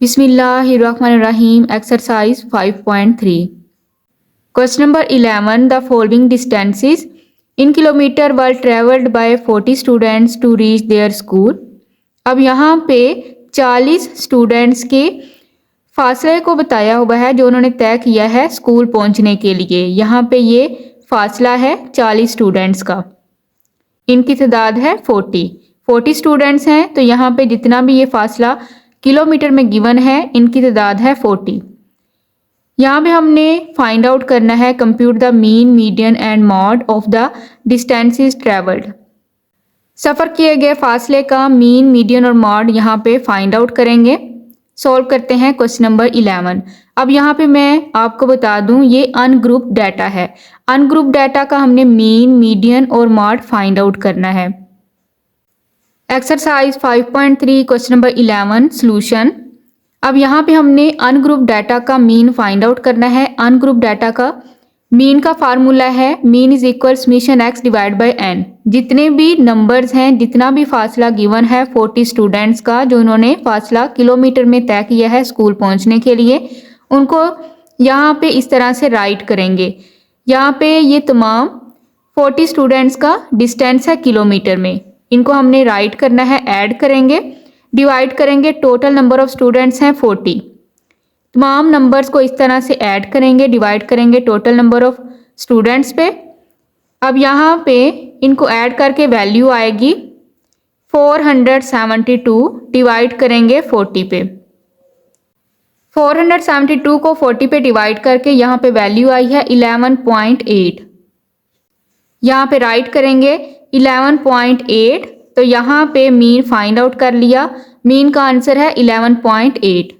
Bismillahirrahmanirrahim. Exercise 5.3. Question number 11. The following distances in kilometer were traveled by 40 students to reach their school. अब यहाँ पे 40 students के फासले को बताया हुआ है जो उन्होंने तय किया है स्कूल पहुंचने के लिए। यहाँ पे ये फासला है 40 स्टूडेंट्स का, इनकी तादाद है 40 स्टूडेंट्स हैं, तो यहाँ पे जितना भी ये फासला किलोमीटर में गिवन है इनकी तादाद है 40। यहाँ पे हमने फाइंड आउट करना है compute the mean, median and mode of the distances travelled. सफ़र किए गए फासले का मीन, मीडियन और मॉड यहाँ पे फाइंड आउट करेंगे। सॉल्व करते हैं क्वेश्चन नंबर 11। अब यहाँ पे मैं आपको बता दूं ये अनग्रुप डाटा है। अनग्रुप डाटा का हमने मीन, मीडियन और मॉड फाइंड आउट करना है। Exercise 5.3 question number 11 solution. अब यहाँ पे हमने अनग्रुप डाटा का मीन फाइंड आउट करना है। अनग्रुप डाटा का मीन का फार्मूला है mean is equal summation x divide by n. जितने भी नंबर्स हैं, जितना भी फासला गिवन है 40 स्टूडेंट्स का जो उन्होंने फासला किलोमीटर में तय किया है स्कूल पहुंचने के लिए, उनको यहाँ पे इस तरह से राइट करेंगे। यहाँ पे ये तमाम 40 स्टूडेंट्स का डिस्टेंस है किलोमीटर में, इनको हमने राइट करना है, ऐड करेंगे, डिवाइड करेंगे। टोटल नंबर ऑफ स्टूडेंट्स हैं 40। तमाम नंबर्स को इस तरह से ऐड करेंगे, डिवाइड करेंगे टोटल नंबर ऑफ स्टूडेंट्स पे। अब यहाँ पे इनको ऐड करके वैल्यू आएगी 472, डिवाइड करेंगे 40 पे। 472 को 40 पे डिवाइड करके यहाँ पे वैल्यू आई है 11.8। यहाँ पे राइट करेंगे 11.8, तो यहाँ पे मीन फाइंड आउट कर लिया। मीन का आंसर है 11.8।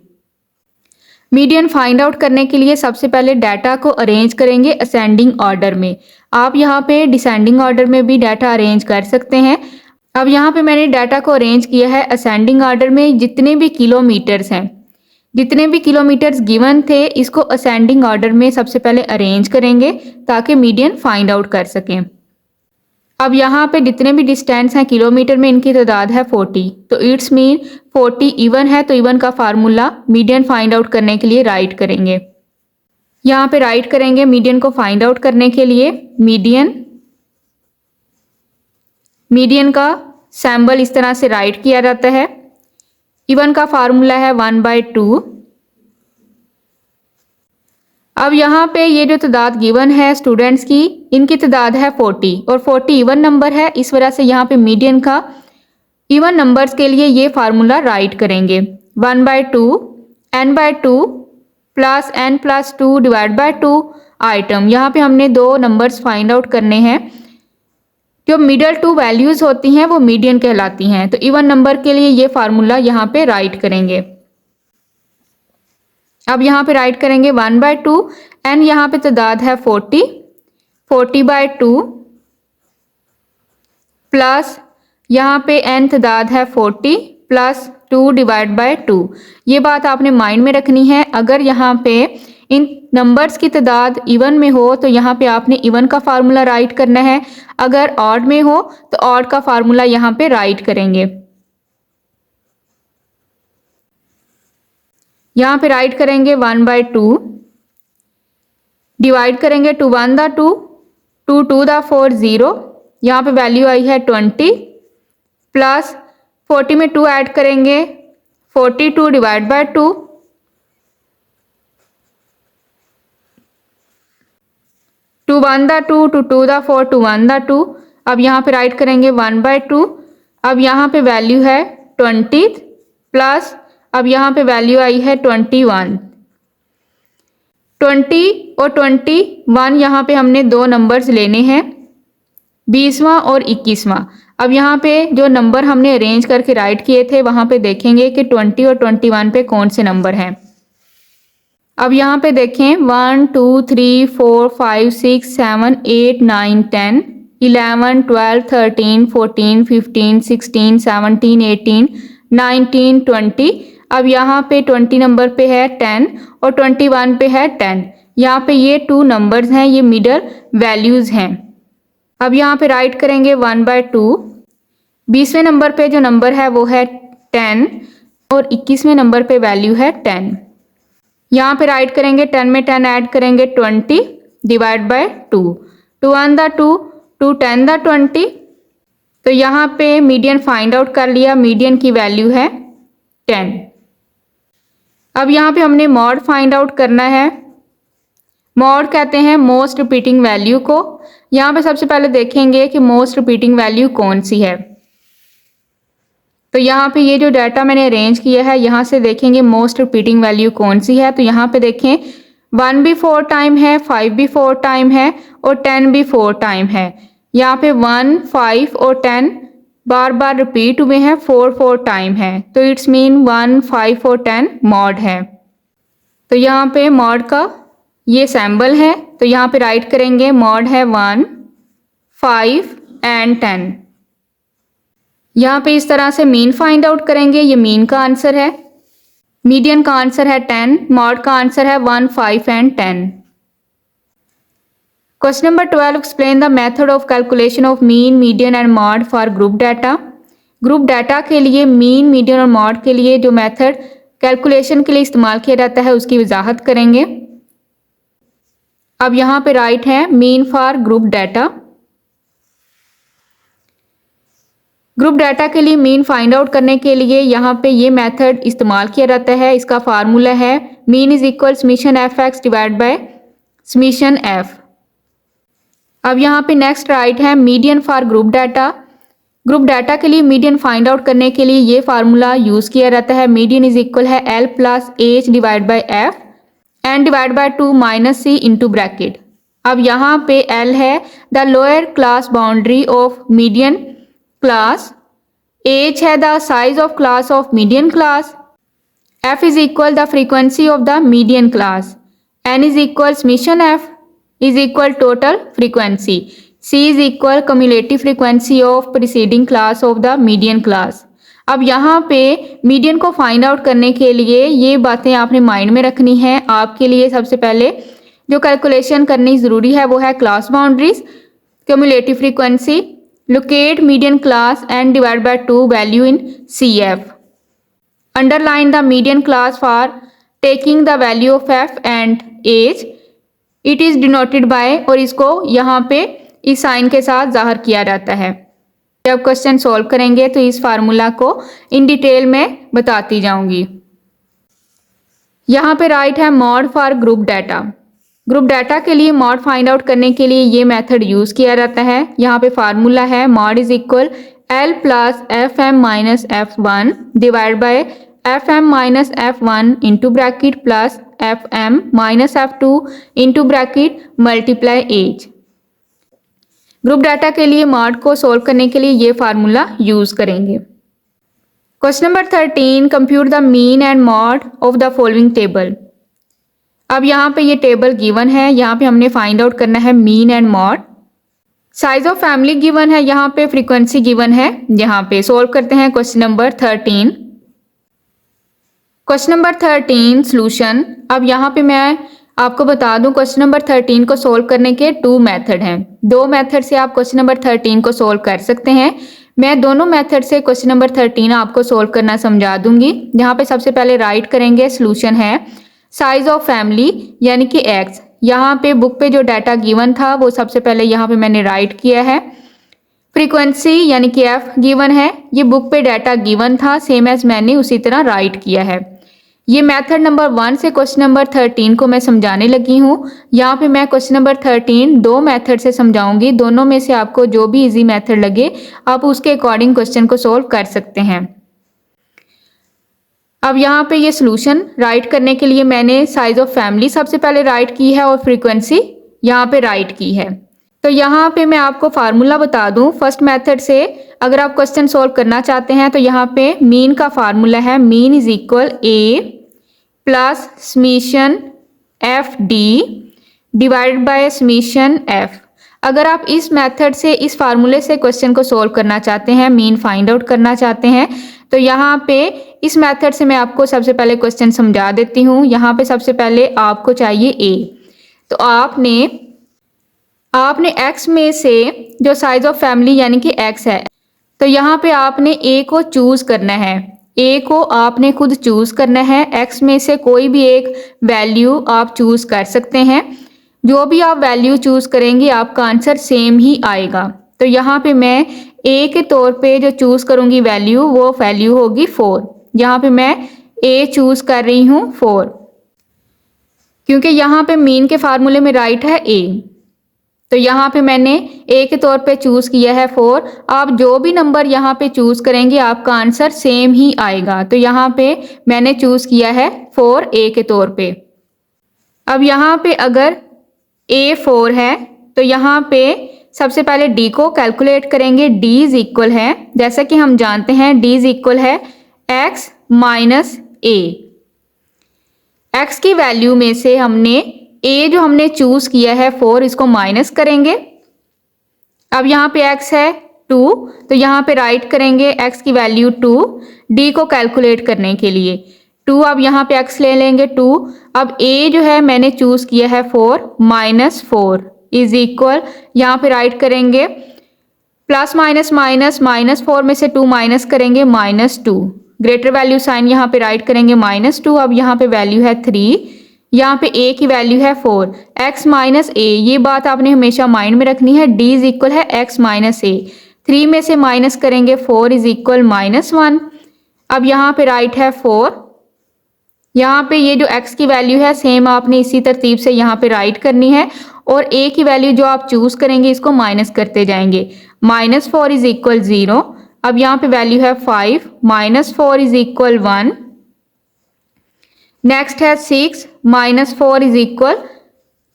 मीडियन फाइंड आउट करने के लिए सबसे पहले डाटा को अरेंज करेंगे असेंडिंग ऑर्डर में। आप यहाँ पे डिसेंडिंग ऑर्डर में भी डाटा अरेंज कर सकते हैं। अब यहाँ पे मैंने डाटा को अरेंज किया है असेंडिंग ऑर्डर में। जितने भी किलोमीटर्स हैं, जितने भी किलोमीटर्स गिवन थे, इसको असेंडिंग ऑर्डर में सबसे पहले अरेंज करेंगे ताकि मीडियन फाइंड आउट कर सकें। अब यहाँ पे जितने भी डिस्टेंस हैं किलोमीटर में, इनकी तादाद है 40, तो इट्स मीन 40 इवन है, तो इवन का फार्मूला मीडियन फाइंड आउट करने के लिए राइट करेंगे। यहाँ पे राइट करेंगे मीडियन को फाइंड आउट करने के लिए। मीडियन का सैम्बल इस तरह से राइट किया जाता है। इवन का फार्मूला है 1/2। अब यहाँ पे ये जो तादाद गिवन है स्टूडेंट्स की, इनकी तादाद है 40 और 40 इवन नंबर है, इस वजह से यहाँ पे मीडियन का इवन नंबर्स के लिए ये फार्मूला राइट करेंगे 1/2 n/2 plus n+2 divide by 2 item. यहाँ पे हमने दो नंबर्स फाइंड आउट करने हैं। जो मिडल टू वैल्यूज होती हैं वो मीडियन कहलाती हैं, तो इवन नंबर के लिए ये फार्मूला यहाँ पे राइट करेंगे। अब यहाँ पे राइट करेंगे 1/2 एन, यहाँ पे तादाद है 40/2 प्लस यहाँ पे एन तादाद है 40 प्लस 2 डिवाइड बाय 2। ये बात आपने माइंड में रखनी है। अगर यहाँ पे इन नंबर्स की तादाद इवन में हो तो यहाँ पे आपने इवन का फार्मूला राइट करना है। अगर ऑड में हो तो ऑड का फार्मूला यहाँ पे राइट करेंगे। यहाँ पे राइट करेंगे 1/2, डिवाइड करेंगे 2 1 दा 2, 2 2 दा 4 0। यहाँ पे वैल्यू आई है 20 प्लस 40 में 2 ऐड करेंगे 42 डिवाइड बाय 2, 2 1 दा 2, 2 2 दा 4, 2 1 दा 2। अब यहाँ पे राइट करेंगे 1/2। अब यहाँ पे वैल्यू है 20 प्लस अब यहाँ पे वैल्यू आई है 21। 20 और 21 यहाँ पे हमने दो नंबर्स लेने हैं, 20वां और 21वां। अब यहाँ पे जो नंबर हमने अरेंज करके राइट किए थे वहाँ पे देखेंगे कि 20 और 21 पे कौन से नंबर हैं। अब यहाँ पे देखें 1 2 3 4 5 6 7 8 9 10 11 12 13 14 15 16 17 18 19 20। अब यहाँ पे 20 नंबर पे है 10 और 21 पे है 10। यहाँ पे ये 2 नंबर्स हैं, ये मिडल वैल्यूज़ हैं। अब यहाँ पे राइट करेंगे 1/2। 20वें नंबर पे जो नंबर है वो है 10 और 21वें नंबर पे वैल्यू है 10। यहाँ पे राइट करेंगे 10 में 10 ऐड करेंगे 20 डिवाइड बाय 2, 2 1 द 2, 2 10 द 20। तो यहाँ पे मीडियन फाइंड आउट कर लिया, मीडियन की वैल्यू है 10। अब यहाँ पे हमने मॉड फाइंड आउट करना है। मॉड कहते हैं मोस्ट रिपीटिंग वैल्यू को। यहाँ पे सबसे पहले देखेंगे कि मोस्ट रिपीटिंग वैल्यू कौन सी है। तो यहाँ पे ये जो डाटा मैंने अरेंज किया है, यहाँ से देखेंगे मोस्ट रिपीटिंग वैल्यू कौन सी है। तो यहाँ पे देखें 1 भी 4 टाइम है, 5 भी 4 टाइम है और 10 भी 4 टाइम है। यहाँ पे 1, 5 और 10 बार बार रिपीट हुए हैं, 4 टाइम है। तो इट्स मीन 1, 5 और 10 मॉड है। तो यहाँ पे मॉड का ये सैम्बल है। तो यहाँ पे राइट करेंगे मॉड है 1, 5 एंड 10। यहाँ पे इस तरह से मीन फाइंड आउट करेंगे, ये मीन का आंसर है। मीडियन का आंसर है 10, मॉड का आंसर है 1, 5 and 10। Question number 12, explain the method of calculation of mean, median and mod for group data. Group data के लिए मीन, मीडियन और मॉड के लिए जो मेथड कैलकुलेशन के लिए इस्तेमाल किया जाता है उसकी वजाहत करेंगे। अब यहाँ पे राइट है mean for group data. Group data के लिए मीन फाइंड आउट करने के लिए यहाँ पे ये मेथड इस्तेमाल किया जाता है। इसका फार्मूला है mean is equal summation f x divide by summation F. अब यहाँ पे नेक्स्ट राइट है median for group data. Group data के लिए मीडियन फाइंड आउट करने के लिए ये फार्मूला यूज किया जाता है। मीडियन इज इक्वल है L plus H divide by F and divide by 2 minus c into bracket. अब यहाँ पे एल है the lower class boundary of median class, H है the size of class of median class, F is equal the frequency of the median class, N is equal summation F is equal total frequency, C is equal cumulative frequency of preceding class of the median class. अब यहाँ पे median को find out करने के लिए ये बातें आपने माइंड में रखनी है। आपके लिए सबसे पहले जो कैलकुलेशन करनी ज़रूरी है वो है class boundaries, cumulative frequency, locate median class and divide by 2 value in CF। Underline the median class for taking the value of F and h, it is denoted by, और इसको यहाँ पे इस साइन के साथ जाहिर किया जाता है। जब क्वेश्चन सॉल्व करेंगे तो इस फार्मूला को इन डिटेल में बताती जाऊंगी। यहाँ पे राइट है mod for group data. Group data के लिए मॉड फाइंड आउट करने के लिए ये मेथड यूज किया जाता है। यहाँ पे फार्मूला है mode is equal l plus f m minus F1 divide by f m minus F1 into bracket plus f m minus F2 into bracket multiply h. Group data के लिए mode को solve करने के लिए ये formula use करेंगे। Question number 13, compute the mean and mode of the following table. अब यहाँ पे ये टेबल गिवन है, यहाँ पे हमने फाइंड आउट करना है mean and mod. Size of family given है, यहाँ पे फ्रीक्वेंसी गिवन है। यहाँ पे सोल्व करते हैं question number 13। Question number 13 solution. अब यहाँ पे मैं आपको बता दूं क्वेश्चन नंबर 13 को सोल्व करने के 2 मेथड हैं। 2 मेथड से आप क्वेश्चन नंबर 13 को सोल्व कर सकते हैं। मैं दोनों मेथड से क्वेश्चन नंबर 13 आपको सोल्व करना समझा दूंगी। यहाँ पे सबसे पहले राइट करेंगे, सॉल्यूशन है साइज ऑफ फैमिली यानी कि x। यहाँ पे बुक पे जो डाटा गिवन था वो सबसे पहले यहाँ पे मैंने राइट किया है। फ्रीक्वेंसी यानी कि f गिवन है, ये बुक पे डाटा गिवन था, सेम एज मैंने उसी तरह राइट किया है। ये मेथड नंबर 1 से क्वेश्चन नंबर 13 को मैं समझाने लगी हूँ। यहाँ पे मैं क्वेश्चन नंबर 13 2 मेथड से समझाऊंगी। दोनों में से आपको जो भी इजी मेथड लगे आप उसके अकॉर्डिंग क्वेश्चन को सोल्व कर सकते हैं। अब यहाँ पे ये सॉल्यूशन राइट करने के लिए मैंने साइज ऑफ फैमिली सबसे पहले राइट की है और फ्रीक्वेंसी यहाँ पे राइट की है। तो यहाँ पे मैं आपको फार्मूला बता दूं फर्स्ट मेथड से। अगर आप क्वेश्चन सोल्व करना चाहते हैं तो यहाँ पे मीन का फार्मूला है mean is equal a plus summation F D divided by summation F. अगर आप इस मेथड से, इस फार्मूले से क्वेश्चन को सोल्व करना चाहते हैं, मीन फाइंड आउट करना चाहते हैं, तो यहाँ पे इस मेथड से मैं आपको सबसे पहले क्वेश्चन समझा देती हूँ। यहाँ पे सबसे पहले आपको चाहिए ए। तो आपने x में से जो साइज ऑफ फैमिली यानी कि x है, तो यहाँ पे आपने a को चूज करना है। ए को आपने खुद चूज करना है। एक्स में से कोई भी एक वैल्यू आप चूज कर सकते हैं। जो भी आप वैल्यू चूज करेंगे आपका आंसर सेम ही आएगा। तो यहाँ पे मैं ए के तौर पे जो चूज करूंगी वैल्यू, वो वैल्यू होगी 4। यहाँ पे मैं ए चूज कर रही हूँ 4, क्योंकि यहाँ पे मीन के फार्मूले में राइट है ए। तो यहाँ पे मैंने ए के तौर पे चूज किया है 4। आप जो भी नंबर यहाँ पे चूज करेंगे आपका आंसर सेम ही आएगा। तो यहाँ पे मैंने चूज किया है 4 ए के तौर पे। अब यहाँ पे अगर ए 4 है तो यहाँ पे सबसे पहले डी को कैलकुलेट करेंगे। डी इज इक्वल है, जैसा कि हम जानते हैं डी इज इक्वल है एक्स माइनस ए। एक्स की वैल्यू में से हमने ए जो हमने चूज किया है 4, इसको माइनस करेंगे। अब यहाँ पे एक्स है 2, तो यहाँ पे राइट करेंगे एक्स की वैल्यू 2 डी को कैलकुलेट करने के लिए। 2 अब यहाँ पे एक्स ले लेंगे 2। अब ए जो है मैंने चूज किया है 4 माइनस 4 इज इक्वल, यहाँ पे राइट करेंगे प्लस माइनस माइनस, -4 में से 2 माइनस करेंगे -2, ग्रेटर वैल्यू साइन यहाँ पे राइट करेंगे -2। अब यहाँ पे वैल्यू है 3, यहाँ पे ए की वैल्यू है 4, x माइनस ए। ये बात आपने हमेशा माइंड में रखनी है, d इज इक्वल है x माइनस ए। 3 में से माइनस करेंगे 4 इज इक्वल -1। अब यहाँ पे राइट है 4। यहाँ पे ये जो x की वैल्यू है सेम आपने इसी तरतीब से यहाँ पे राइट करनी है, और a की वैल्यू जो आप चूज करेंगे इसको माइनस करते जाएंगे। -4 इज इक्वल 0। अब यहाँ पे वैल्यू है 5, -4 इज इक्वल 1। नेक्स्ट है 6, -4 इज इक्वल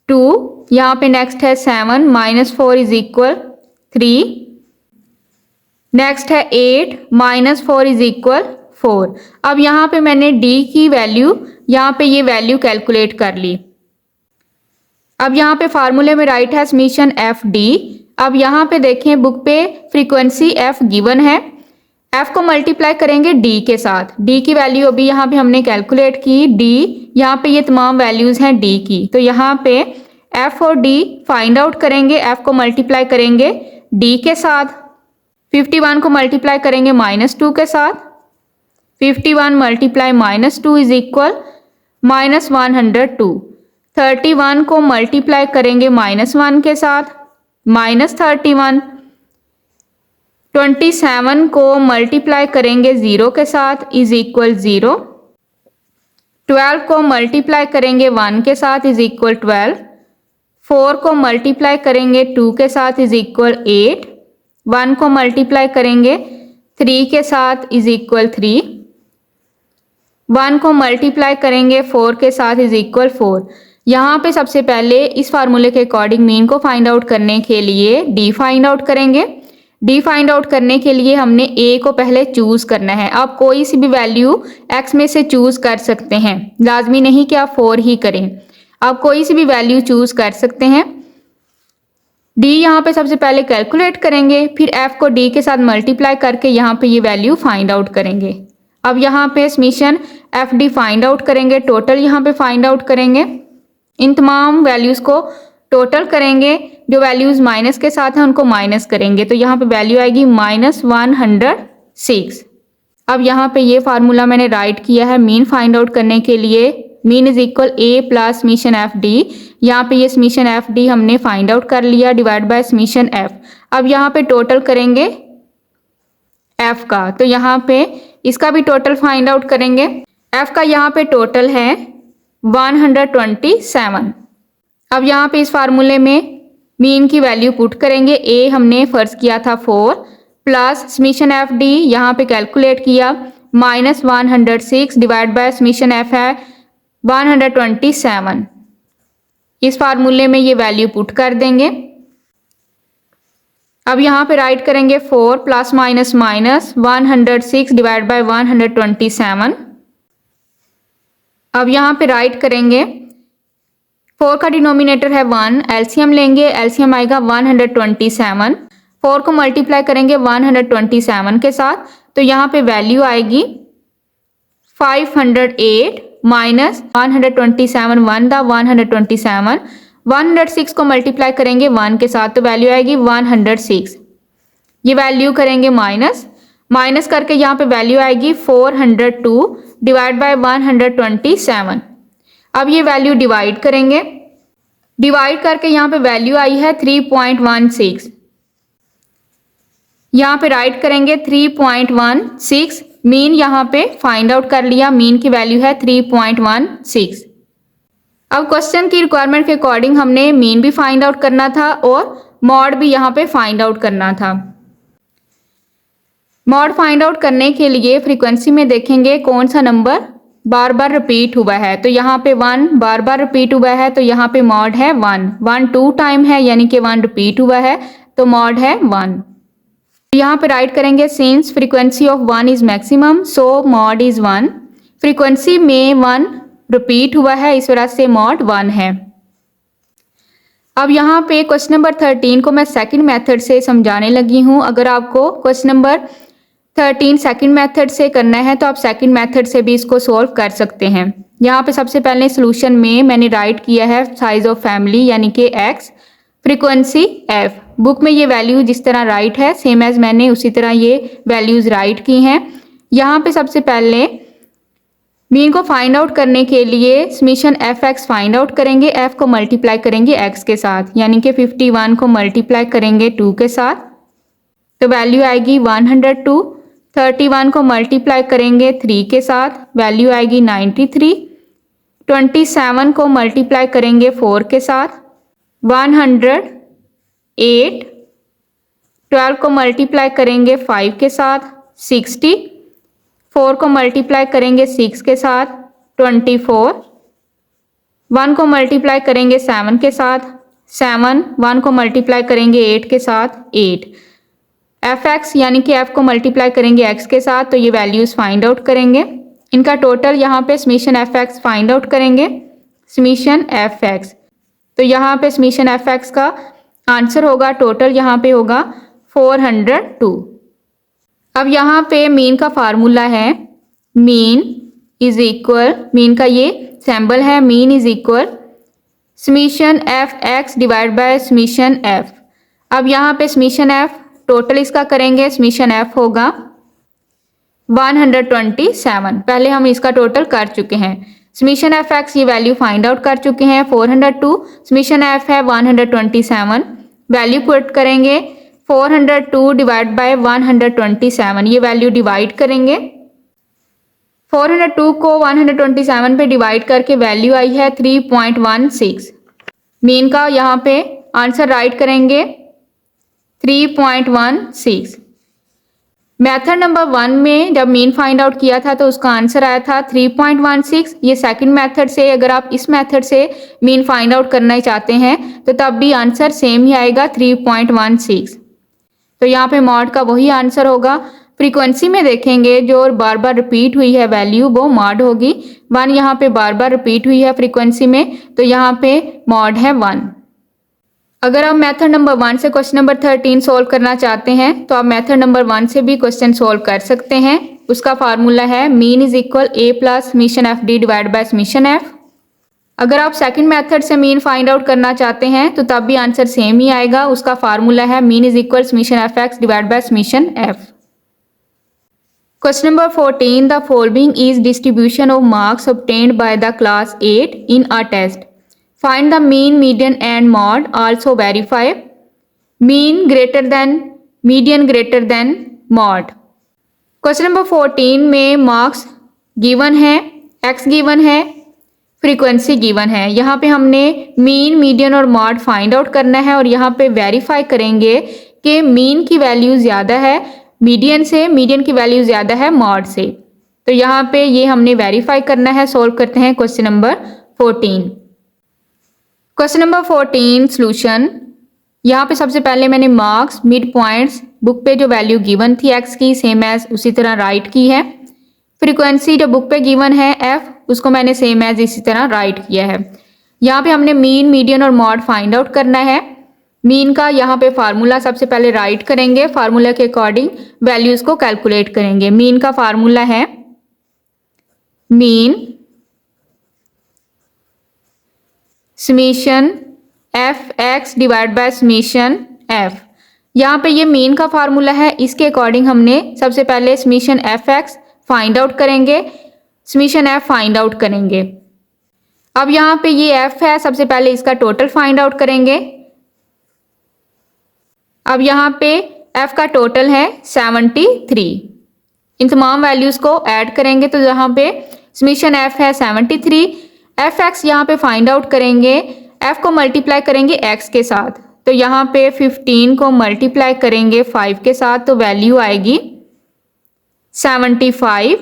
2। यहाँ पे नेक्स्ट है 7, -4 इज इक्वल 3। नेक्स्ट है 8, -4 इज इक्वल 4। अब यहाँ पे मैंने d की वैल्यू, यहाँ पे ये वैल्यू कैलकुलेट कर ली। अब यहाँ पे फार्मूले में राइट है समीशन एफ डी। अब यहाँ पे देखें बुक पे फ्रीक्वेंसी एफ गिवन है, एफ को मल्टीप्लाई करेंगे डी के साथ। डी की वैल्यू अभी यहाँ पे हमने कैलकुलेट की, डी यहाँ पे ये तमाम वैल्यूज हैं डी की। तो यहाँ पे एफ और डी फाइंड आउट करेंगे। एफ को मल्टीप्लाई करेंगे डी के साथ, 51 को मल्टीप्लाई करेंगे -2 के साथ। 51 मल्टीप्लाई -2 इज इक्वल -102। 31 को मल्टीप्लाई करेंगे -1 के साथ, -31। 27 को मल्टीप्लाई करेंगे 0 के साथ इज इक्वल 0। 12 को मल्टीप्लाई करेंगे 1 के साथ इज इक्वल 12। 4 को मल्टीप्लाई करेंगे 2 के साथ इज इक्वल 8। 1 को मल्टीप्लाई करेंगे 3 के साथ इज इक्वल 3। 1 को मल्टीप्लाई करेंगे 4 के साथ इज इक्वल 4। यहाँ पे सबसे पहले इस फार्मूले के अकॉर्डिंग मीन को फाइंड आउट करने के लिए डी फाइंड आउट करेंगे। डी फाइंड आउट करने के लिए हमने ए को पहले चूज करना है। आप कोई सी भी वैल्यू एक्स में से चूज कर सकते हैं, लाजमी नहीं कि आप 4 ही करें, आप कोई सी भी वैल्यू चूज कर सकते हैं। डी यहाँ पे सबसे पहले कैलकुलेट करेंगे, फिर एफ को डी के साथ मल्टीप्लाई करके यहाँ पे ये वैल्यू फाइंड आउट करेंगे। अब यहाँ पे summation F D find out करेंगे, टोटल यहाँ पे फाइंड आउट करेंगे। इन तमाम वैल्यूज को टोटल करेंगे, जो वैल्यूज माइनस के साथ हैं उनको माइनस करेंगे, तो यहाँ पे वैल्यू आएगी -106। अब यहाँ पे ये फार्मूला मैंने राइट किया है मीन फाइंड आउट करने के लिए। Mean is equal a plus summation F D. यहाँ पे ये समीशन एफ डी हमने फाइंड आउट कर लिया, डिवाइड बाय समीशन एफ। अब यहाँ पे टोटल करेंगे एफ का, तो यहाँ पे इसका भी टोटल फाइंड आउट करेंगे। एफ का यहाँ पे टोटल है 127। अब यहाँ पे इस फार्मूले में मीन की वैल्यू पुट करेंगे। ए हमने फर्ज किया था 4 प्लस समीशन एफ डी यहाँ पे कैलकुलेट किया -106 डिवाइड बाय समीशन एफ है 127। इस फार्मूले में ये वैल्यू पुट कर देंगे। अब यहाँ पे राइट करेंगे 4 plus minus minus 106 divide by 127। अब यहाँ पे राइट करेंगे 4 का डिनोमिनेटर है 1, एलसीएम लेंगे, एलसीएम आएगा 127। 4 को मल्टीप्लाई करेंगे 127 के साथ, तो यहाँ पे वैल्यू आएगी 508 माइनस 127 1 दा 127। 106 को मल्टीप्लाई करेंगे 1 के साथ, तो वैल्यू आएगी 106। ये वैल्यू करेंगे माइनस, माइनस करके यहाँ पे वैल्यू आएगी 402 डिवाइड बाय 127। अब ये वैल्यू डिवाइड करेंगे, डिवाइड करके यहाँ पे वैल्यू आई है 3.16। यहाँ पे राइट करेंगे 3.16। मीन यहाँ पे फाइंड आउट कर लिया, मीन की वैल्यू है 3.16। अब क्वेश्चन की रिक्वायरमेंट के अकॉर्डिंग हमने मीन भी फाइंड आउट करना था और मॉड भी यहाँ पे फाइंड आउट करना था। मॉड फाइंड आउट करने के लिए फ्रीक्वेंसी में देखेंगे कौन सा नंबर बार बार रिपीट हुआ है। तो यहाँ पे 1 बार बार रिपीट हुआ है, तो यहाँ पे मॉड है 1। 1 2 टाइम है यानी कि 1 रिपीट हुआ है, तो मॉड है 1। यहाँ पे राइट करेंगे since frequency of 1 is maximum so mod is 1। Frequency में 1 रिपीट हुआ है, इस वजह से मॉड 1 है। अब यहाँ पे क्वेश्चन नंबर 13 को मैं सेकंड मेथड से समझाने लगी हूँ। अगर आपको क्वेश्चन नंबर 13 सेकंड मेथड से करना है तो आप सेकंड मेथड से भी इसको सॉल्व कर सकते हैं। यहाँ पे सबसे पहले सोल्यूशन में मैंने राइट किया है साइज ऑफ फैमिली यानी कि x, फ्रीक्वेंसी f। बुक में ये वैल्यू जिस तरह राइट है सेम एज मैंने उसी तरह ये वैल्यूज राइट की हैं। यहाँ पे सबसे पहले मीन को फाइंड आउट करने के लिए समीशन fx फाइंड आउट करेंगे, f को मल्टीप्लाई करेंगे x के साथ, यानी कि 51 को मल्टीप्लाई करेंगे 2 के साथ तो वैल्यू आएगी 102। 31 को मल्टीप्लाई करेंगे 3 के साथ, वैल्यू आएगी 93। 27 को मल्टीप्लाई करेंगे 4 के साथ, 108। 12 को मल्टीप्लाई करेंगे 5 के साथ, 60। 4 को मल्टीप्लाई करेंगे 6 के साथ, 24। 1 को मल्टीप्लाई करेंगे 7 के साथ, 7। 1 को मल्टीप्लाई करेंगे 8 के साथ, 8। fx यानी कि f को मल्टीप्लाई करेंगे x के साथ, तो ये वैल्यूज फाइंड आउट करेंगे। इनका टोटल यहाँ पे समीशन fx फाइंड आउट करेंगे, समीशन fx। तो यहाँ पे समीशन fx का आंसर होगा, टोटल यहाँ पे होगा 402। अब यहाँ पे मीन का फार्मूला है, मीन इज इक्वल, मीन का ये सिंबल है, mean is equal summation fx divide by summation f। अब यहाँ पे समीशन f टोटल इसका करेंगे, समीशन f होगा 127। पहले हम इसका टोटल कर चुके हैं। समीशन fx ये वैल्यू फाइंड आउट कर चुके हैं 402, समीशन f है 127। वैल्यू पुट करेंगे 402 डिवाइड बाय 127, ये वैल्यू डिवाइड करेंगे। 402 को 127 पे डिवाइड करके वैल्यू आई है 3.16। मीन का यहाँ पे आंसर राइट करेंगे 3.16। मेथड नंबर 1 में जब मीन फाइंड आउट किया था तो उसका आंसर आया था 3.16। ये सेकंड मेथड से अगर आप इस मेथड से मीन फाइंड आउट करना चाहते हैं तो तब भी आंसर सेम ही आएगा 3.16। तो यहाँ पे मॉड का वही आंसर होगा। फ्रीक्वेंसी में देखेंगे जो बार बार रिपीट हुई है वैल्यू वो मॉड होगी। 1 यहाँ पे बार बार रिपीट हुई है फ्रीक्वेंसी में, तो यहाँ पे मॉड है 1। अगर आप मेथड नंबर 1 से क्वेश्चन नंबर 13 सोल्व करना चाहते हैं तो आप मेथड नंबर 1 से भी क्वेश्चन सोल्व कर सकते हैं। उसका फार्मूला है mean is equal a plus summation F D divide by summation F. अगर आप सेकंड मेथड से मीन फाइंड आउट करना चाहते हैं तो तब भी आंसर सेम ही आएगा। उसका फार्मूला है mean is equal summation f x divide by summation f. Question number 14, the following is distribution of marks obtained by the class 8 in a test. Find the mean, median and mode, also verify mean greater than, median greater than mode. Question number 14 में marks given है, x given है, frequency given है। यहाँ पे हमने mean, median और mode find out करना है और यहाँ पे वेरीफाई करेंगे कि मीन की वैल्यू ज़्यादा है मीडियन से, मीडियन की वैल्यू ज़्यादा है मॉड से। तो यहाँ पे ये हमने वेरीफाई करना है। सॉल्व करते हैं question number 14। Question number 14 solution. यहाँ पे सबसे पहले मैंने मार्क्स, मिड पॉइंट्स, बुक पे जो वैल्यू गिवन थी एक्स की सेम एज उसी तरह राइट की है। फ्रीक्वेंसी जो बुक पे गिवन है एफ, उसको मैंने सेम एज इसी तरह राइट किया है। यहाँ पे हमने मीन, मीडियन और मॉड फाइंड आउट करना है। मीन का यहाँ पे फार्मूला सबसे पहले राइट करेंगे, फार्मूला के अकॉर्डिंग वैल्यूज को कैलकुलेट करेंगे। मीन का फार्मूला है mean summation f x divide by summation F. यहाँ पे ये मीन का फार्मूला है, इसके अकॉर्डिंग हमने सबसे पहले summation f x find out करेंगे, समीशन एफ फाइंड आउट करेंगे। अब यहाँ पे ये एफ है, सबसे पहले इसका टोटल फाइंड आउट करेंगे। अब यहाँ पे एफ का टोटल है 73। इन तमाम वैल्यूज को ऐड करेंगे तो यहाँ पे समीशन एफ है 73। एफ एक्स यहाँ पे फाइंड आउट करेंगे, एफ को मल्टीप्लाई करेंगे एक्स के साथ, तो यहाँ पे 15 को मल्टीप्लाई करेंगे 5 के साथ तो वैल्यू आएगी 75।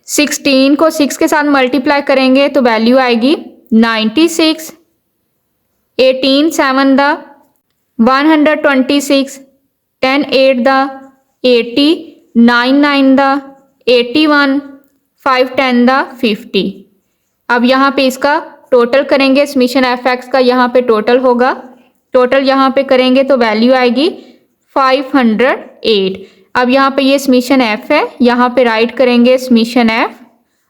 16 को 6 के साथ मल्टीप्लाई करेंगे तो वैल्यू आएगी 96। 18 7 द 126, 10 8 द 80, 9 9 द 81, 5 10 द 50। अब यहाँ पे इसका टोटल करेंगे, समीशन एफ एक्स का यहाँ पे टोटल होगा, टोटल यहाँ पे करेंगे तो वैल्यू आएगी 508। अब यहाँ पे ये समीशन एफ है, यहाँ पे राइट करेंगे समीशन एफ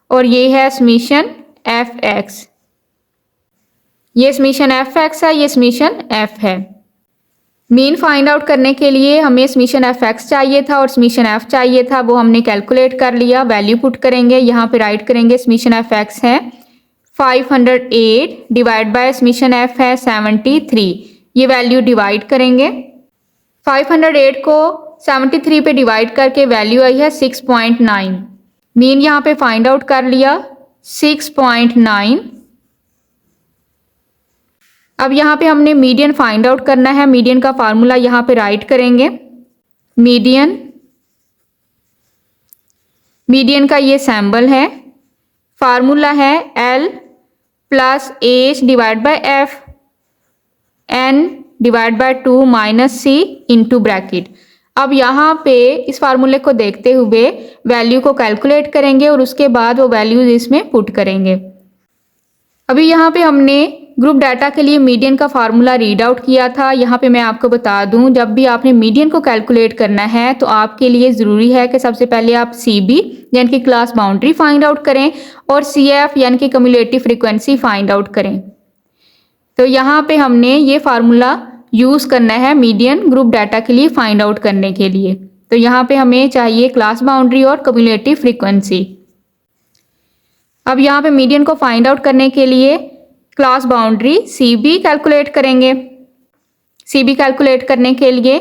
और ये है समीशन एफ एक्स। ये समीशन एफ एक्स है, ये समीशन एफ है। मीन फाइंड आउट करने के लिए हमें समीशन एफ एक्स चाहिए था और समीशन एफ चाहिए था, वो हमने कैलकुलेट कर लिया। वैल्यू पुट करेंगे, यहाँ पे राइट करेंगे समीशन एफ एक्स है 508 डिवाइड बाय समीशन एफ है 73। ये वैल्यू डिवाइड करेंगे, 508 को 73 पे डिवाइड करके वैल्यू आई है 6.9। मीन यहाँ पे फाइंड आउट कर लिया 6.9। अब यहाँ पे हमने मीडियन फाइंड आउट करना है। मीडियन का फार्मूला यहाँ पे राइट करेंगे। मीडियन का ये सैम्बल है, फार्मूला है L plus H divide by f n divide by 2 minus c into bracket. अब यहाँ पे इस फार्मूले को देखते हुए वैल्यू को कैलकुलेट करेंगे और उसके बाद वो वैल्यूज इसमें पुट करेंगे। अभी यहाँ पे हमने ग्रुप डाटा के लिए मीडियन का फार्मूला रीड आउट किया था। यहाँ पे मैं आपको बता दूं, जब भी आपने मीडियन को कैलकुलेट करना है तो आपके लिए ज़रूरी है कि सबसे पहले आप CB यानी कि क्लास बाउंड्री फाइंड आउट करें और CF यानी कि कम्युलेटिव फ्रीक्वेंसी फाइंड आउट करें। तो यहाँ पे हमने ये फार्मूला यूज़ करना है मीडियन ग्रुप डाटा के लिए फाइंड आउट करने के लिए। तो यहाँ पे हमें चाहिए क्लास बाउंड्री और कम्युलेटिव फ्रीक्वेंसी। अब यहाँ पे मीडियन को फाइंड आउट करने के लिए क्लास बाउंड्री CB कैलकुलेट करेंगे। CB कैलकुलेट करने के लिए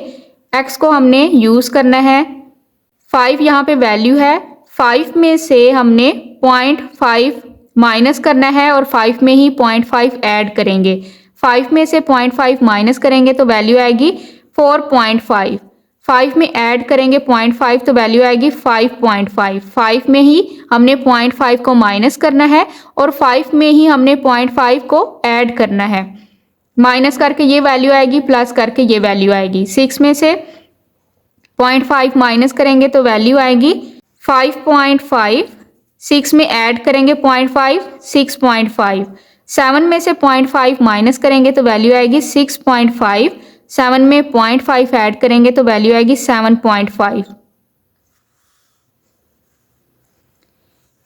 x को हमने यूज़ करना है। 5 यहाँ पे वैल्यू है, 5 में से हमने 0.5 माइनस करना है और 5 में ही 0.5 ऐड करेंगे। 5 में से 0.5 माइनस करेंगे तो वैल्यू आएगी 4.5। 5 में ऐड करेंगे 0.5 तो वैल्यू आएगी 5.5। 5 में ही हमने 0.5 को माइनस करना है और 5 में ही हमने 0.5 को ऐड करना है। माइनस करके ये वैल्यू आएगी, प्लस करके ये वैल्यू आएगी। 6 में से 0.5 माइनस करेंगे तो वैल्यू आएगी 5.5। 6 में ऐड करेंगे 0.5, 6.5। 7 में से 0.5 माइनस करेंगे तो वैल्यू आएगी 6.5। 7 में 0.5 ऐड करेंगे तो वैल्यू आएगी 7.5।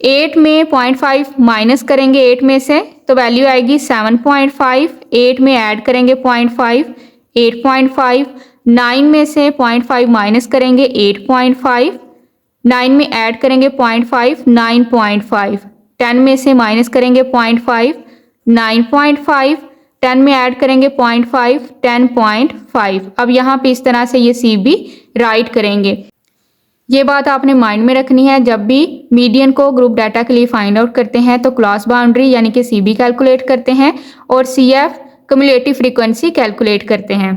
8 में 0.5 माइनस करेंगे 8 में से तो वैल्यू आएगी 7.5। 8 में ऐड करेंगे 0.5, 8.5। 9 में से 0.5 माइनस करेंगे 8.5। 9 में ऐड करेंगे 0.5, 9.5। 10 में से माइनस करेंगे 0.5, 9.5। 10 में ऐड करेंगे 0.5, 10.5। अब यहाँ पे इस तरह से ये CB राइट करेंगे। ये बात आपने माइंड में रखनी है, जब भी मीडियन को ग्रुप डाटा के लिए फाइंड आउट करते हैं तो क्लास बाउंड्री यानी कि CB कैलकुलेट करते हैं और CF कम्युलेटिव फ्रीक्वेंसी कैलकुलेट करते हैं।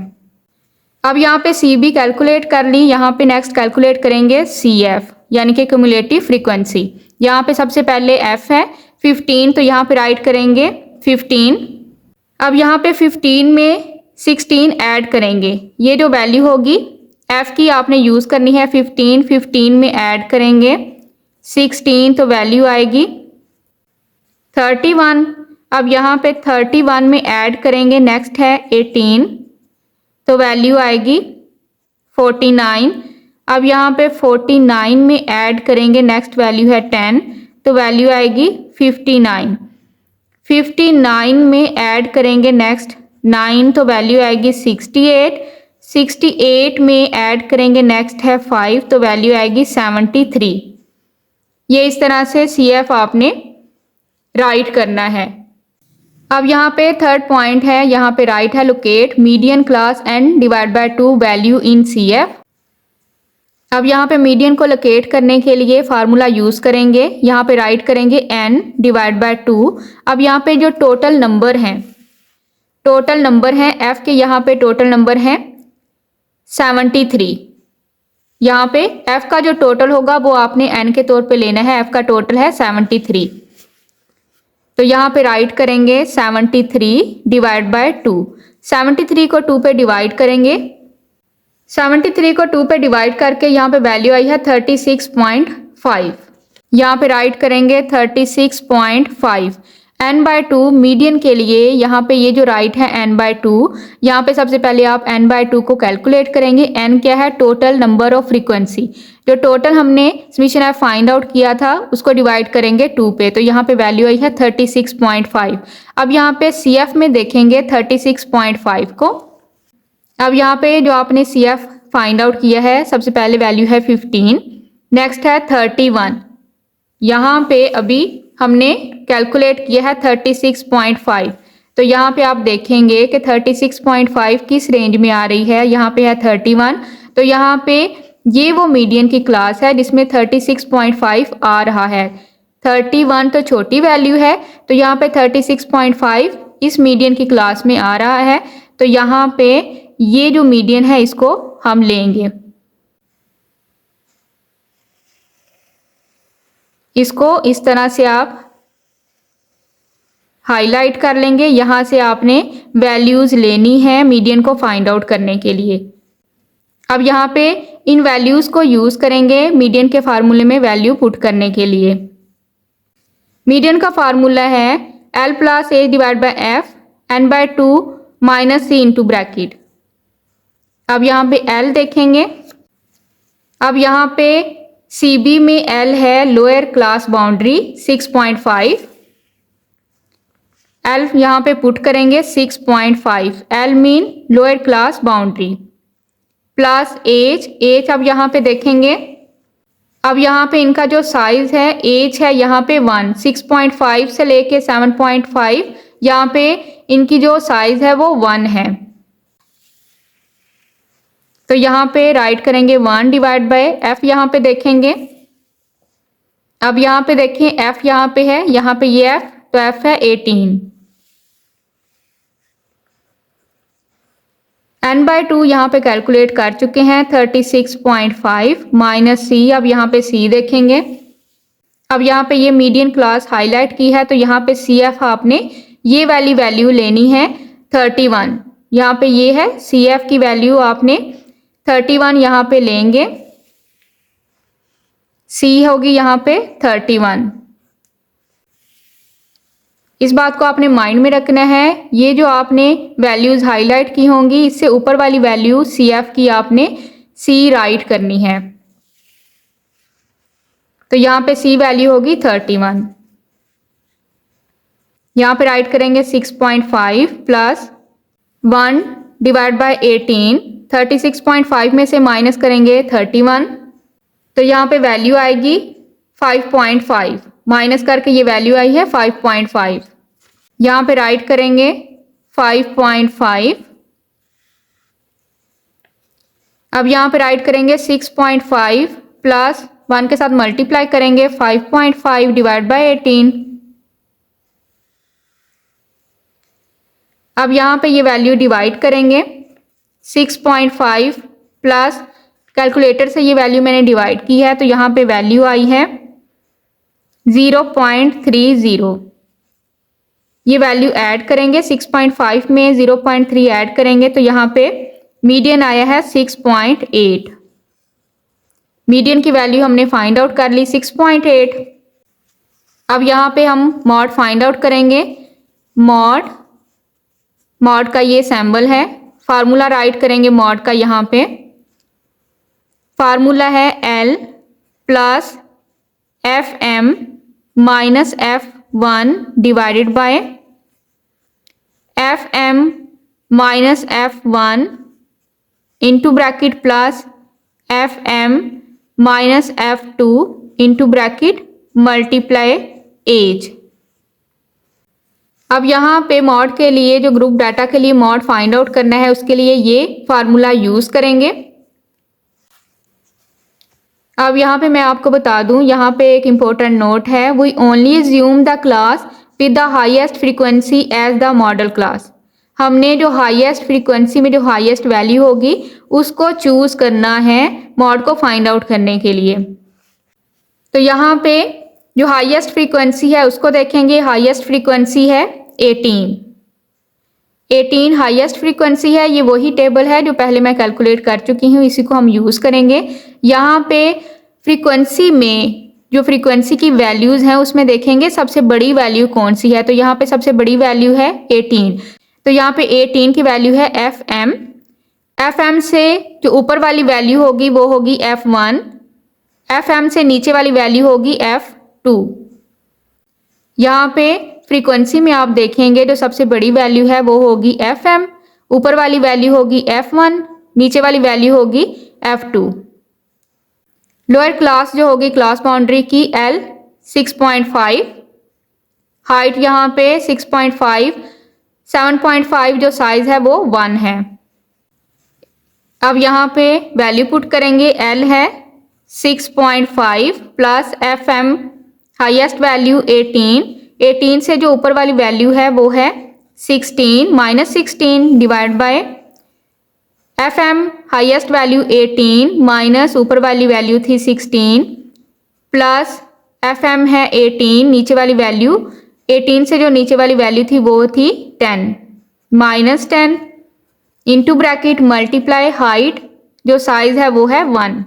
अब यहाँ पे CB कैलकुलेट कर ली, यहाँ पे नेक्स्ट कैलकुलेट करेंगे CF यानी कि कम्युलेटिव फ्रीक्वेंसी। यहाँ पे सबसे पहले F है 15, तो यहाँ पे राइट करेंगे 15। अब यहाँ पे 15 में 16 ऐड करेंगे, ये जो वैल्यू होगी F की आपने यूज़ करनी है 15। 15 में ऐड करेंगे 16 तो वैल्यू आएगी 31। अब यहाँ पे 31 में ऐड करेंगे, नेक्स्ट है 18 तो वैल्यू आएगी 49। अब यहाँ पे 49 में ऐड करेंगे, नेक्स्ट वैल्यू है 10 तो वैल्यू आएगी 59। 59 में ऐड करेंगे नेक्स्ट 9 तो वैल्यू आएगी 68। 68 में ऐड करेंगे, नेक्स्ट है 5, तो वैल्यू आएगी 73। ये इस तरह से CF आपने राइट करना है। अब यहाँ पे थर्ड पॉइंट है, यहाँ पे राइट है locate median class and divide by 2 value in CF। अब यहाँ पे मीडियन को लोकेट करने के लिए फार्मूला यूज करेंगे, यहाँ पे राइट करेंगे n डिवाइड बाय 2। अब यहाँ पे जो टोटल नंबर हैं f के, यहाँ पे टोटल नंबर है 73। यहाँ पे f का जो टोटल होगा वो आपने n के तौर पे लेना है, f का टोटल है 73। तो यहाँ पे राइट करेंगे 73 डिवाइड बाय 2। 73 को 2 पे डिवाइड करेंगे, 73 को 2 पे डिवाइड करके यहाँ पे वैल्यू आई है 36.5। यहाँ पे राइट करेंगे 36.5। n बाय 2 मीडियन के लिए यहाँ पे ये जो राइट है n बाय 2, यहाँ पे सबसे पहले आप n बाय 2 को कैलकुलेट करेंगे। n क्या है? Total number of frequency. जो टोटल हमने समीशन एफ फाइंड आउट किया था उसको डिवाइड करेंगे 2 पे, तो यहाँ पे वैल्यू आई है 36.5। अब यहाँ पे CF में देखेंगे 36.5 को। अब यहाँ पे जो आपने CF फाइंड आउट किया है, सबसे पहले वैल्यू है 15, नेक्स्ट है 31। यहाँ पे अभी हमने कैलकुलेट किया है 36.5, तो यहाँ पे आप देखेंगे कि 36.5 किस रेंज में आ रही है, यहाँ पे है 31। तो यहाँ पे ये वो मीडियन की क्लास है जिसमें 36.5 आ रहा है। 31 तो छोटी वैल्यू है, तो यहाँ पे 36.5 इस मीडियन की क्लास में आ रहा है। तो यहाँ पे ये जो मीडियन है इसको हम लेंगे, इसको इस तरह से आप हाईलाइट कर लेंगे। यहाँ से आपने वैल्यूज लेनी है मीडियन को फाइंड आउट करने के लिए। अब यहाँ पे इन वैल्यूज को यूज करेंगे मीडियन के फार्मूले में वैल्यू पुट करने के लिए। मीडियन का फार्मूला है L plus a divide by f n by 2 minus c into bracket. अब यहाँ पे L देखेंगे, अब यहाँ पे CB में L है लोअर क्लास बाउंड्री 6.5। L यहाँ पे पुट करेंगे 6.5, L mean lower class boundary, plus h अब यहाँ पे देखेंगे। अब यहाँ पे इनका जो साइज है, एज है यहाँ पे 1, 6.5 से लेके 7.5, यहाँ पे इनकी जो साइज है वो 1 है। तो यहाँ पे राइट करेंगे 1 डिवाइड बाय एफ, यहाँ पे देखेंगे। अब यहाँ पे देखें एफ यहाँ पे है, यहाँ पे ये एफ, तो एफ है 18। n बाय 2 यहाँ पे कैलकुलेट कर चुके हैं 36.5 माइनस सी। अब यहाँ पे सी देखेंगे, अब यहाँ पे ये मीडियन क्लास हाईलाइट की है, तो यहाँ पे CF आपने ये वाली वैल्यू लेनी है 31। यहाँ पे ये है CF की वैल्यू आपने 31 यहाँ पे लेंगे, C होगी यहाँ पे 31। इस बात को आपने माइंड में रखना है। ये जो आपने वैल्यूज हाईलाइट की होंगी, इससे ऊपर वाली वैल्यू CF की आपने C राइट करनी है। तो यहाँ पे C वैल्यू होगी 31। यहाँ पे राइट करेंगे 6.5 प्लस 1 डिवाइड बाय 18। 36.5 में से माइनस करेंगे 31, तो यहाँ पे वैल्यू आएगी 5.5, माइनस करके ये वैल्यू आई है 5.5। यहाँ पे राइट करेंगे 5.5। अब यहाँ पे राइट करेंगे 6.5 प्लस 1 के साथ मल्टीप्लाई करेंगे 5.5 डिवाइड बाय 18। अब यहाँ पे ये वैल्यू डिवाइड करेंगे 6.5 प्लस कैलकुलेटर से ये वैल्यू मैंने डिवाइड की है, तो यहाँ पे वैल्यू आई है 0.30। ये वैल्यू ऐड करेंगे 6.5 में 0.3 ऐड करेंगे, तो यहाँ पे मीडियन आया है 6.8। मीडियन की वैल्यू हमने फाइंड आउट कर ली 6.8। अब यहाँ पे हम मॉड फाइंड आउट करेंगे। मॉड का ये सिंबल है, फार्मूला राइट करेंगे मॉड का। यहाँ पे फार्मूला है L plus FM minus F1 divided by FM minus F1 into bracket plus FM minus F2 into bracket multiply h. अब यहाँ पे मॉड के लिए जो ग्रुप डाटा के लिए मॉड फाइंड आउट करना है उसके लिए ये फार्मूला यूज करेंगे। अब यहाँ पे मैं आपको बता दूं, यहाँ पे एक इम्पोर्टेंट नोट है, we only assume the class with the highest frequency as the modal class. हमने जो हाईएस्ट फ्रीक्वेंसी में जो हाईएस्ट वैल्यू होगी उसको चूज करना है मॉड को फाइंड आउट करने के लिए। तो यहाँ पे जो हाईएस्ट फ्रीक्वेंसी है उसको देखेंगे, हाईएस्ट फ्रीक्वेंसी है 18 हाईएस्ट फ्रीक्वेंसी है। ये वही टेबल है जो पहले मैं कैलकुलेट कर चुकी हूँ, इसी को हम यूज़ करेंगे। यहाँ पे फ्रीक्वेंसी में जो फ्रीक्वेंसी की वैल्यूज़ हैं उसमें देखेंगे सबसे बड़ी वैल्यू कौन सी है। तो यहाँ पे सबसे बड़ी वैल्यू है 18, तो यहाँ पे 18 की वैल्यू है FM से जो ऊपर वाली वैल्यू होगी वो होगी F1, FM से नीचे वाली वैल्यू होगी F2। यहाँ पे फ्रीक्वेंसी में आप देखेंगे जो सबसे बड़ी वैल्यू है वो होगी FM, ऊपर वाली वैल्यू होगी F1, नीचे वाली वैल्यू होगी F2। लोअर क्लास जो होगी क्लास बाउंड्री की L 6.5, हाइट यहाँ पे 6.5, 7.5 जो साइज है वो 1 है। अब यहाँ पे वैल्यू पुट करेंगे, L है 6.5 प्लस FM हाईएस्ट वैल्यू 18 से जो ऊपर वाली वैल्यू है वो है 16 minus 16 divide by FM highest value 18 minus ऊपर वाली वैल्यू थी 16 प्लस FM है 18, नीचे वाली वैल्यू 18 से जो नीचे वाली वैल्यू थी वो थी 10 minus 10 into bracket multiply height जो साइज है वो है 1।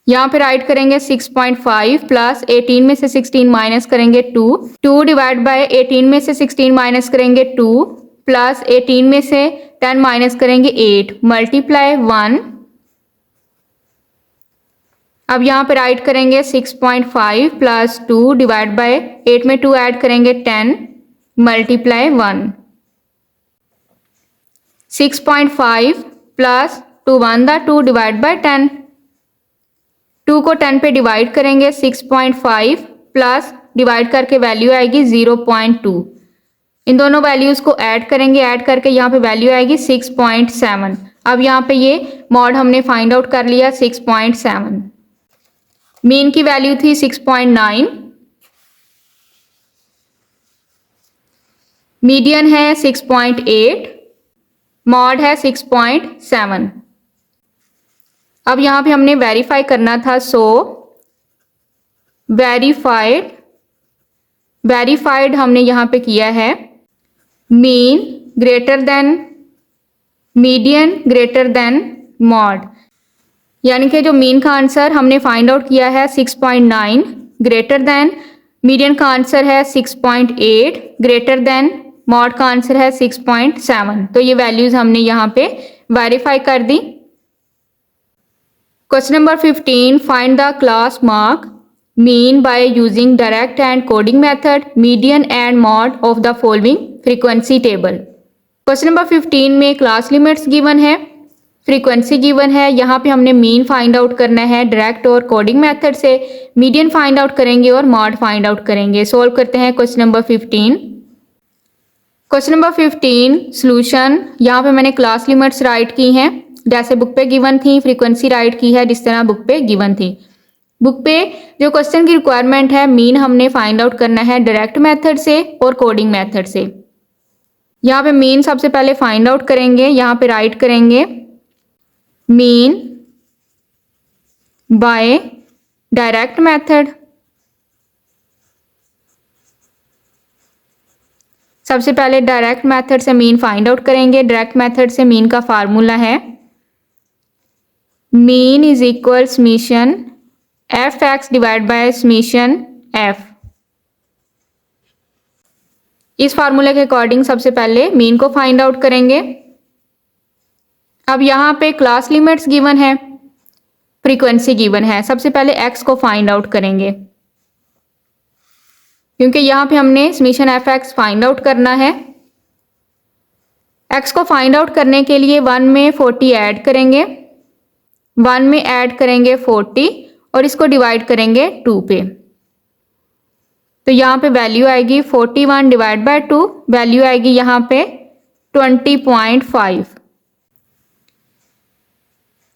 यहाँ पे राइट करेंगे 6.5 प्लस 18 में से 16 माइनस करेंगे 2 डिवाइड बाय 18 में से 16 माइनस करेंगे 2 प्लस 18 में से 10 माइनस करेंगे 8 मल्टीप्लाई 1। अब यहाँ पे राइट करेंगे 6.5 प्लस 2 डिवाइड बाय 8 में 2 ऐड करेंगे 10 मल्टीप्लाई 1। 6.5 प्लस 2 1 दा 2 डिवाइड बाय 10, 2 को 10 पे डिवाइड करेंगे, 6.5 प्लस डिवाइड करके वैल्यू आएगी 0.2। इन दोनों वैल्यूज को ऐड करेंगे, ऐड करके यहाँ पे वैल्यू आएगी 6.7। अब यहाँ पे ये मॉड हमने फाइंड आउट कर लिया 6.7। मीन की वैल्यू थी 6.9, मीडियन है 6.8, मॉड है 6.7। अब यहाँ पे हमने वेरीफाई करना था, सो वेरीफाइड हमने यहाँ पे किया है mean greater than median greater than mod, यानी कि जो मीन का आंसर हमने फाइंड आउट किया है 6.9 ग्रेटर देन मीडियन का आंसर है 6.8 ग्रेटर देन मॉड का आंसर है 6.7। तो ये वैल्यूज हमने यहाँ पे वेरीफाई कर दी। Question number 15, find the class mark mean by using direct and coding method median and mode of the following frequency table. Question number 15 में क्लास लिमिट्स गिवन है, फ्रीक्वेंसी गिवन है। यहाँ पे हमने मीन फाइंड आउट करना है direct और coding method से, मीडियन फाइंड आउट करेंगे और मॉड फाइंड आउट करेंगे। सोल्व करते हैं question number 15। Question number 15 solution, यहाँ पे मैंने क्लास लिमिट्स राइट की हैं जैसे बुक पे गिवन थी, फ्रीक्वेंसी राइट की है जिस तरह बुक पे गिवन थी। बुक पे जो क्वेश्चन की रिक्वायरमेंट है, मीन हमने फाइंड आउट करना है डायरेक्ट मेथड से और कोडिंग मेथड से। यहाँ पे मीन सबसे पहले फाइंड आउट करेंगे, यहाँ पे राइट करेंगे मीन बाय डायरेक्ट मेथड। सबसे पहले डायरेक्ट मेथड से मीन फाइंड आउट करेंगे। डायरेक्ट मेथड से मीन का फार्मूला है mean is equal summation f x divide by summation F. इस फार्मूले के अकॉर्डिंग सबसे पहले मीन को फाइंड आउट करेंगे। अब यहाँ पे क्लास लिमिट्स गिवन है, फ्रीक्वेंसी गिवन है। सबसे पहले एक्स को फाइंड आउट करेंगे क्योंकि यहाँ पे हमने summation f x find out करना है। x को फाइंड आउट करने के लिए 1 में 40 ऐड करेंगे, 1 में ऐड करेंगे 40 और इसको डिवाइड करेंगे 2 पे। तो यहाँ पे वैल्यू आएगी 41 डिवाइड बाय 2, वैल्यू आएगी यहाँ पे 20.5।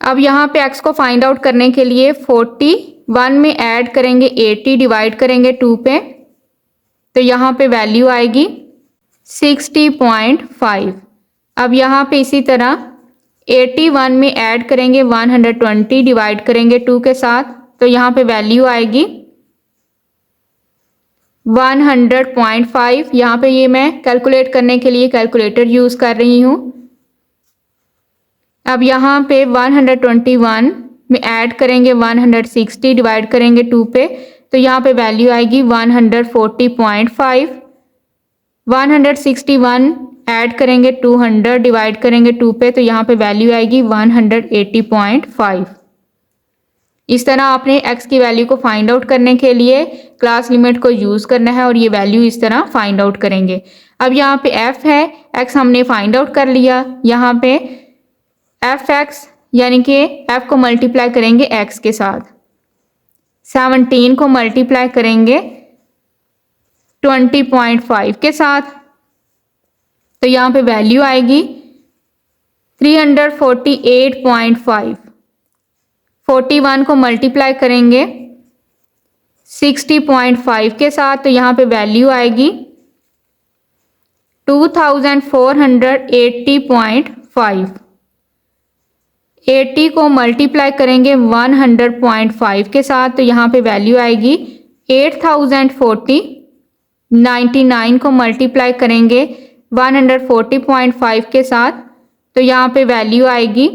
अब यहाँ पे x को फाइंड आउट करने के लिए 40 1 में ऐड करेंगे 80 डिवाइड करेंगे 2 पे, तो यहाँ पे वैल्यू आएगी 60.5। अब यहाँ पे इसी तरह 81 में ऐड करेंगे 120 डिवाइड करेंगे 2 के साथ, तो यहाँ पे वैल्यू आएगी 100.5। यहाँ पे ये मैं कैलकुलेट करने के लिए कैलकुलेटर यूज़ कर रही हूँ। अब यहाँ पे 121 में ऐड करेंगे 160 डिवाइड करेंगे 2 पे, तो यहाँ पे वैल्यू आएगी 140.5। 161 ऐड करेंगे 200 डिवाइड करेंगे 2 पे, तो यहाँ पे वैल्यू आएगी 180.5। इस तरह आपने x की वैल्यू को फाइंड आउट करने के लिए क्लास लिमिट को यूज़ करना है और ये वैल्यू इस तरह फाइंड आउट करेंगे। अब यहाँ पे f है, x हमने फाइंड आउट कर लिया। यहाँ पे fx यानी कि f को मल्टीप्लाई करेंगे x के साथ, 17 को मल्टीप्लाई करेंगे 20.5 के साथ, तो यहाँ पे वैल्यू आएगी 348.5। 41 को मल्टीप्लाई करेंगे 60.5 के साथ, तो यहाँ पे वैल्यू आएगी 2480.5। 80 को मल्टीप्लाई करेंगे 100.5 के साथ, तो यहाँ पे वैल्यू आएगी 8040। 99 को मल्टीप्लाई करेंगे 140.5 के साथ, तो यहाँ पे वैल्यू आएगी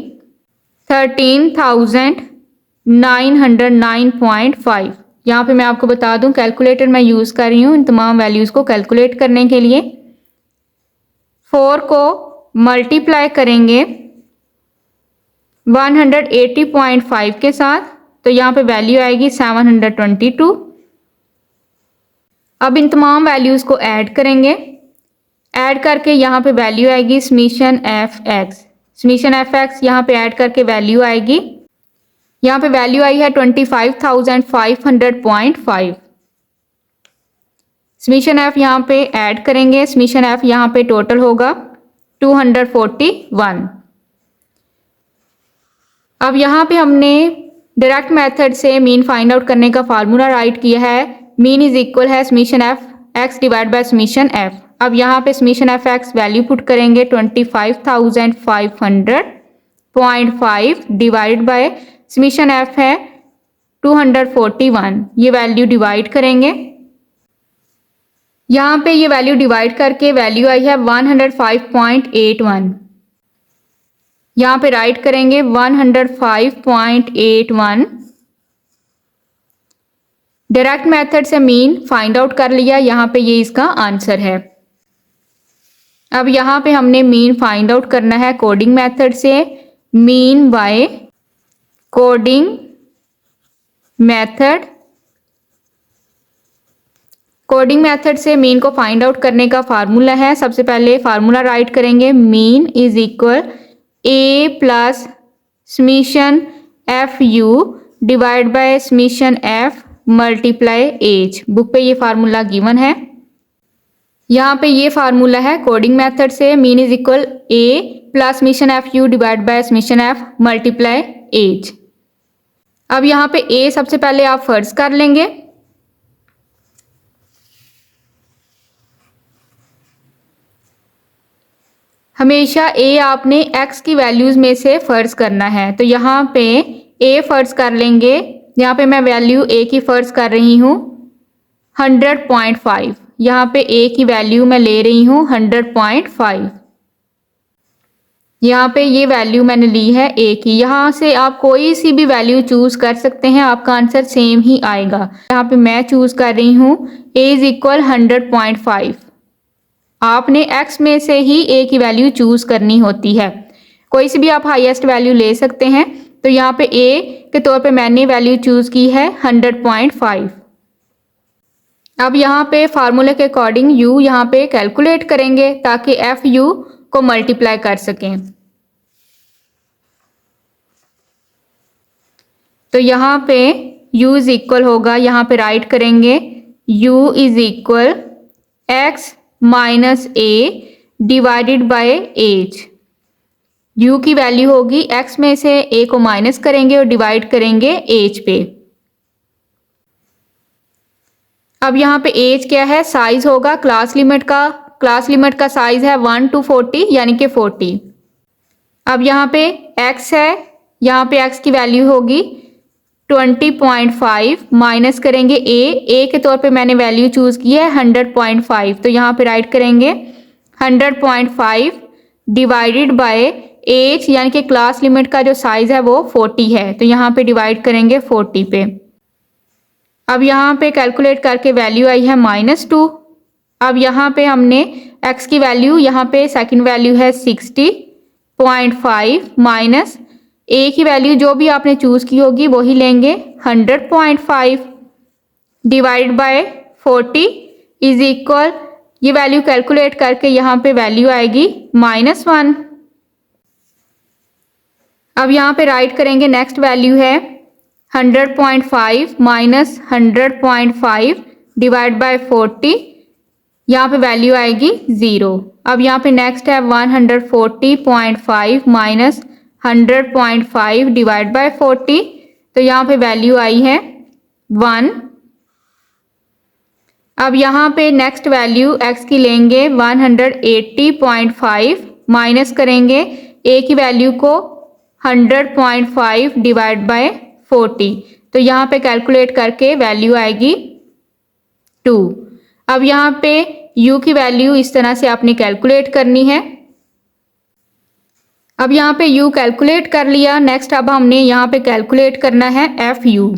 13,909.5। यहाँ पे मैं आपको बता दूं कैलकुलेटर मैं यूज़ कर रही हूँ इन तमाम वैल्यूज़ को कैलकुलेट करने के लिए। 4 को मल्टीप्लाई करेंगे 180.5 के साथ, तो यहाँ पे वैल्यू आएगी 722। अब इन तमाम वैल्यूज़ को ऐड करेंगे, ऐड करके यहाँ पे वैल्यू आएगी समीशन fx। समीशन fx यहाँ पे ऐड करके वैल्यू आएगी, यहाँ पे वैल्यू आई है 25,500.5। समीशन f यहाँ पे ऐड करेंगे, समीशन f यहाँ पे टोटल होगा 241। अब यहाँ पे हमने डायरेक्ट मेथड से मीन फाइंड आउट करने का फार्मूला राइट किया है। मीन इज इक्वल है summation f x divide by summation F. अब यहाँ पे summation f x value put करेंगे 25,500.5 डिवाइड बाय समीशन एफ है 241। ये वैल्यू डिवाइड करेंगे, यहाँ पे ये वैल्यू डिवाइड करके वैल्यू आई है 105.81। यहाँ पे राइट करेंगे 105.81। डायरेक्ट मेथड से मीन फाइंड आउट कर लिया, यहाँ पे ये इसका आंसर है। अब यहाँ पे हमने मीन फाइंड आउट करना है कोडिंग मेथड से। Mean by coding method. Coding method से मीन को फाइंड आउट करने का फार्मूला है, सबसे पहले फार्मूला राइट करेंगे mean is equal a plus summation f u divide by summation f multiply h. Book पे ये फार्मूला गिवन है, यहाँ पे ये फार्मूला है कोडिंग मेथड से। Mean is equal a plus summation f u divide by summation f multiply h. अब यहाँ पे ए सबसे पहले आप फर्ज कर लेंगे, हमेशा ए आपने x की वैल्यूज में से फर्ज करना है, तो यहाँ पे ए फर्ज कर लेंगे। यहाँ पे मैं वैल्यू ए की फर्ज कर रही हूँ 100.5। यहाँ पे ए की वैल्यू मैं ले रही हूँ 100.5। यहाँ पे ये वैल्यू मैंने ली है ए की। यहाँ से आप कोई सी भी वैल्यू चूज कर सकते हैं, आपका आंसर सेम ही आएगा। यहाँ पे मैं चूज कर रही हूँ ए इज इक्वल 100.5। आपने x में से ही a की वैल्यू चूज करनी होती है, कोई सी भी आप हाईएस्ट वैल्यू ले सकते हैं। तो यहाँ पे a के तौर पे मैंने वैल्यू चूज की है 100.5। अब यहाँ पे फार्मूले के अकॉर्डिंग u यहाँ पे कैलकुलेट करेंगे ताकि एफ यू को मल्टीप्लाई कर सकें। तो यहाँ पे u इज इक्वल होगा, यहाँ पे राइट करेंगे u is equal x minus a divided by h. u की वैल्यू होगी, x में से a को माइनस करेंगे और डिवाइड करेंगे एज पे। अब यहाँ पे एज क्या है, साइज होगा क्लास लिमिट का साइज है 1 to 40 यानी कि 40। अब यहाँ पे x है, यहाँ पे x की वैल्यू होगी 20.5 माइनस करेंगे a के तौर पे मैंने वैल्यू चूज की है 100.5, तो यहाँ पे राइट करेंगे 100.5 डिवाइडेड बाय एज यानी कि क्लास लिमिट का जो साइज है वो 40 है, तो यहाँ पे डिवाइड करेंगे 40 पे। अब यहाँ पे कैलकुलेट करके वैल्यू आई है -2। अब यहाँ पे हमने x की वैल्यू, यहाँ पे सेकंड वैल्यू है 60.5 माइनस a की वैल्यू जो भी आपने चूज की होगी वही लेंगे 100.5 डिवाइड बाय 40 इज इक्वल, ये वैल्यू कैलकुलेट करके यहाँ पे वैल्यू आएगी -1। अब यहाँ पे राइट करेंगे नेक्स्ट वैल्यू है 100.5 माइनस 100.5 डिवाइड बाय 40, यहाँ पे वैल्यू आएगी 0। अब यहाँ पे नेक्स्ट है 140.5 माइनस 100.5 डिवाइड बाय 40, तो यहाँ पे वैल्यू आई है 1। अब यहाँ पे नेक्स्ट वैल्यू x की लेंगे 180.5 माइनस करेंगे a की वैल्यू को 100.5 डिवाइड बाय 40, तो यहाँ पे कैलकुलेट करके वैल्यू आएगी 2। अब यहाँ पे u की वैल्यू इस तरह से आपने कैलकुलेट करनी है। अब यहाँ पे u कैलकुलेट कर लिया, नेक्स्ट अब हमने यहाँ पे कैलकुलेट करना है fu।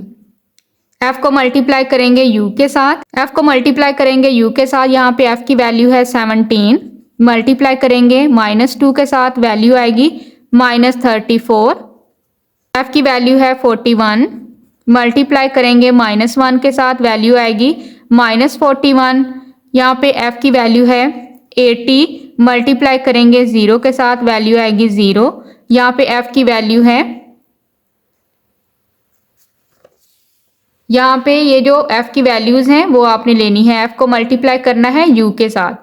f को मल्टीप्लाई करेंगे u के साथ, यहाँ पे f की वैल्यू है 17, मल्टीप्लाई करेंगे -2 के साथ, वैल्यू आएगी -34। f की वैल्यू है 41, मल्टीप्लाई करेंगे -1 के साथ, वैल्यू आएगी -41। यहाँ पे f की वैल्यू है 80, मल्टीप्लाई करेंगे 0 के साथ, वैल्यू आएगी 0। यहाँ पे f की वैल्यू है, यहाँ पे ये जो f की वैल्यूज हैं वो आपने लेनी है, f को मल्टीप्लाई करना है u के साथ।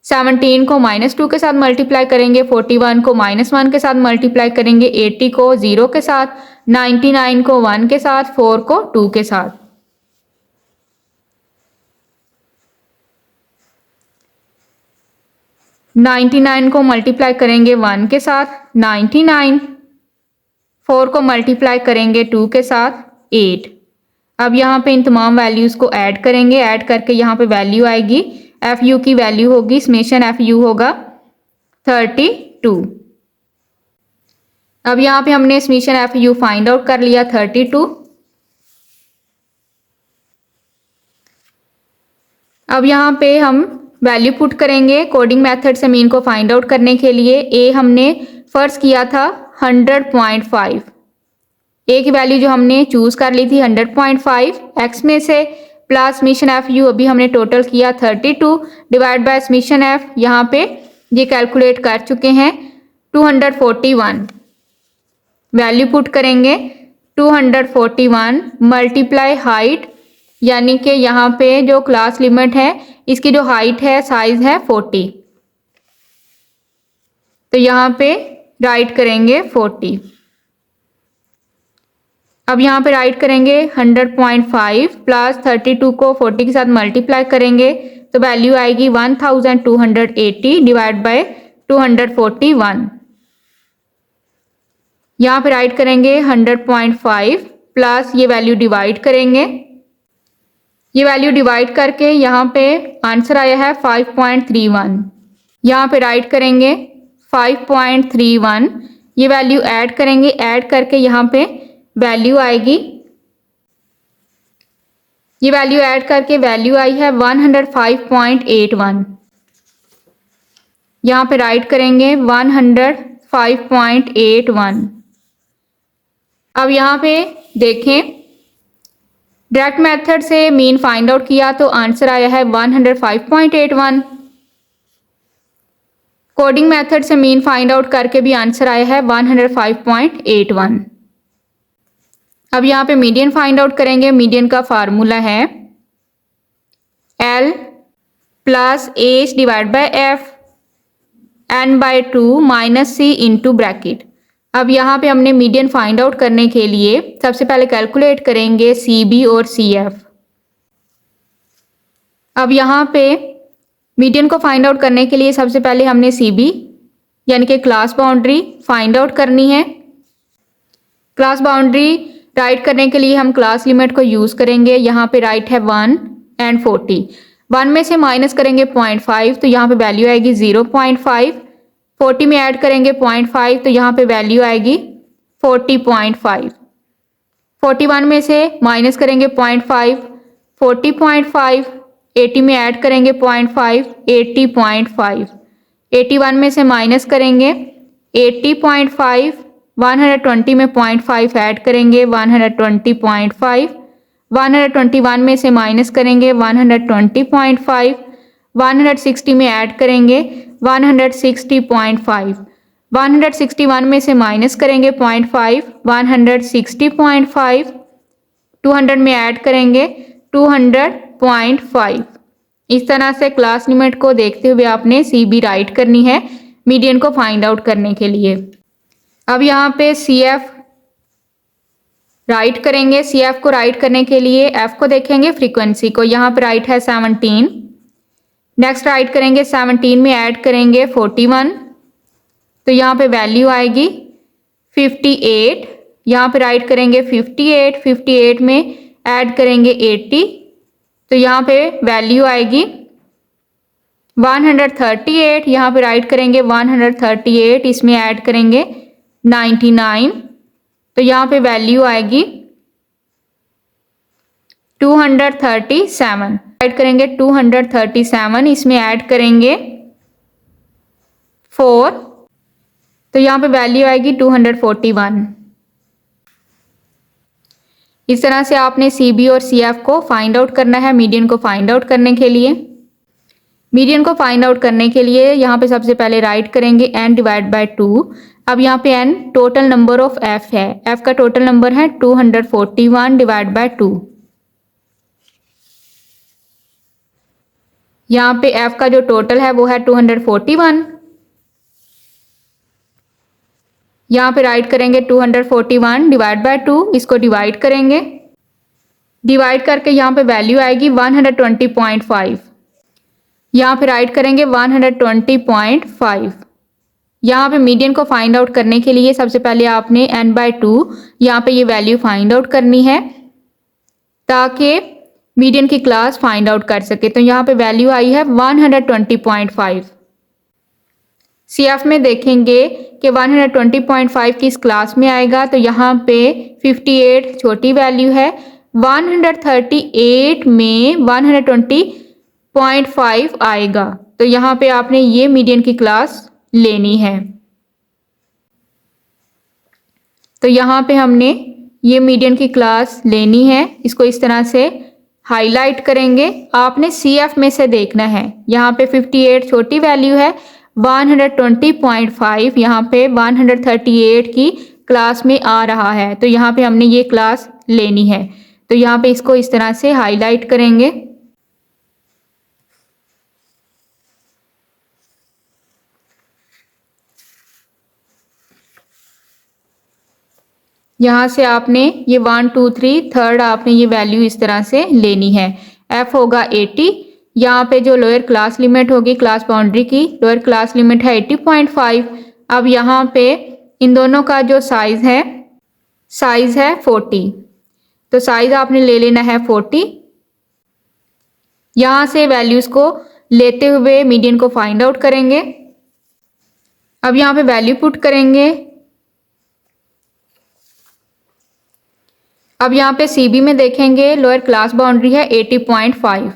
17 को -2 के साथ मल्टीप्लाई करेंगे, 41 को -1 के साथ मल्टीप्लाई करेंगे, 80 को 0 के साथ, 99 को 1 के साथ, 4 को 2 के साथ। नाइन्टी को मल्टीप्लाई करेंगे 1 के साथ 99, 4 को मल्टीप्लाई करेंगे 2 के साथ 8। अब यहाँ पे इन तमाम वैल्यूज को ऐड करेंगे, ऐड करके यहाँ पे वैल्यू आएगी, FU की वैल्यू होगी, समेशन FU होगा 32। अब यहाँ पे हमने समेशन FU फाइंड आउट कर लिया 32। अब यहाँ पे हम वैल्यू पुट करेंगे कोडिंग मेथड से मीन को फाइंड आउट करने के लिए। a हमने फर्ज किया था 100.5, a की वैल्यू जो हमने चूज कर ली थी 100.5, x में से प्लस समेशन FU अभी हमने टोटल किया 32 डिवाइड बाय समेशन f, यहाँ पे ये कैलकुलेट कर चुके हैं 241। वैल्यू पुट करेंगे 241 मल्टीप्लाई हाइट, यानी कि यहाँ पे जो क्लास लिमिट है इसकी जो हाइट है साइज है 40, तो यहाँ पे राइट करेंगे 40। अब यहाँ पे राइट करेंगे 100.5 प्लस 32 को 40 के साथ मल्टीप्लाई करेंगे तो वैल्यू आएगी 1280 डिवाइड बाय 241। यहाँ पे राइट करेंगे 100.5 प्लस ये वैल्यू डिवाइड करेंगे, ये वैल्यू डिवाइड करके यहाँ पे आंसर आया है 5.31। यहाँ पे राइट करेंगे 5.31, ये वैल्यू ऐड करेंगे, ऐड करके यहाँ पे वैल्यू आएगी, ये वैल्यू ऐड करके वैल्यू आई है 105.81। यहाँ पे राइट करेंगे 105.81। अब यहाँ पे देखें, डायरेक्ट मेथड से मीन फाइंड आउट किया तो आंसर आया है 105.81। कोडिंग मेथड से मीन फाइंड आउट करके भी आंसर आया है 105.81। अब यहाँ पे मीडियन फाइंड आउट करेंगे। मीडियन का फार्मूला है L plus H divide by F n/2 minus C into bracket. अब यहाँ पे हमने मीडियन फाइंड आउट करने के लिए सबसे पहले कैलकुलेट करेंगे CB और CF। अब यहाँ पे मीडियन को फाइंड आउट करने के लिए सबसे पहले हमने CB यानी कि क्लास बाउंड्री फाइंड आउट करनी है। क्लास बाउंड्री राइट करने के लिए हम क्लास लिमिट को यूज करेंगे। यहाँ पे राइट है 1 एंड 40। 1 में से माइनस करेंगे 0.5 तो यहाँ पे वैल्यू आएगी 0.5। 40 में ऐड करेंगे 0.5 तो यहाँ पे वैल्यू आएगी 40.5। 41 में से माइनस करेंगे 0.5 40.5। 80 में ऐड करेंगे 0.5 80.5। 81 में से माइनस करेंगे 80.5। 120 में 0.5 ऐड करेंगे 120.5। 121 में से माइनस करेंगे 120.5। 160 में ऐड करेंगे 160.5। 161 में से माइनस करेंगे 0.5 160.5। 200 में ऐड करेंगे 200.5। इस तरह से क्लास लिमिट को देखते हुए आपने CB राइट करनी है मीडियन को फाइंड आउट करने के लिए। अब यहाँ पे CF राइट करेंगे। CF को राइट करने के लिए F को देखेंगे फ्रीक्वेंसी को। यहाँ पे राइट है 17। नेक्स्ट राइट करेंगे 17 में ऐड करेंगे 41 तो यहाँ पे वैल्यू आएगी 58। यहाँ पे राइट करेंगे 58। 58 में ऐड करेंगे 80 तो यहाँ पे वैल्यू आएगी 138। यहाँ पे राइट करेंगे 138। इसमें ऐड करेंगे 99 तो यहाँ पे वैल्यू आएगी 237। राइट करेंगे 237। इसमें ऐड करेंगे 4 तो यहाँ पे वैल्यू आएगी 241। इस तरह से आपने CB और CF को फाइंड आउट करना है मीडियन को फाइंड आउट करने के लिए। मीडियन को फाइंड आउट करने के लिए यहाँ पे सबसे पहले राइट करेंगे n डिवाइड बाय 2। अब यहाँ पे n total number of f है। f का टोटल नंबर है 241 डिवाइड बाय 2। यहाँ पे f का जो टोटल है वो है 241। यहाँ पे राइट करेंगे 241 डिवाइड बाय 2। इसको डिवाइड करेंगे। डिवाइड करके यहाँ पे वैल्यू आएगी 120.5। यहाँ पे राइट करेंगे 120.5। यहाँ पे मीडियन को फाइंड आउट करने के लिए सबसे पहले आपने n/2 यहाँ पे ये वैल्यू फाइंड आउट करनी है ताकि मीडियन की क्लास फाइंड आउट कर सके। तो यहाँ पे वैल्यू आई है 120.5। CF में देखेंगे कि 120.5 किस क्लास में आएगा तो यहाँ पे 58 छोटी वैल्यू है। 138 में 120.5 आएगा तो यहाँ पे आपने ये मीडियन की क्लास लेनी है। तो यहाँ पे हमने ये मीडियन की क्लास लेनी है। इसको इस तरह से हाईलाइट करेंगे। आपने CF में से देखना है। यहाँ पे 58 छोटी वैल्यू है। 120.5 यहाँ पे 138 की क्लास में आ रहा है तो यहाँ पे हमने ये क्लास लेनी है। तो यहाँ पे इसको इस तरह से हाईलाइट करेंगे। यहाँ से आपने ये 1 2 3 थर्ड आपने ये वैल्यू इस तरह से लेनी है। F होगा 80। यहाँ पे जो लोअर क्लास लिमिट होगी क्लास बाउंड्री की लोअर क्लास लिमिट है 80.5। अब यहाँ पे इन दोनों का जो साइज है 40। तो साइज आपने ले लेना है 40। यहाँ से वैल्यूज को लेते हुए मीडियन को फाइंड आउट करेंगे। अब यहाँ पे वैल्यू पुट करेंगे। अब यहाँ पे CB में देखेंगे लोअर क्लास बाउंड्री है 80.5।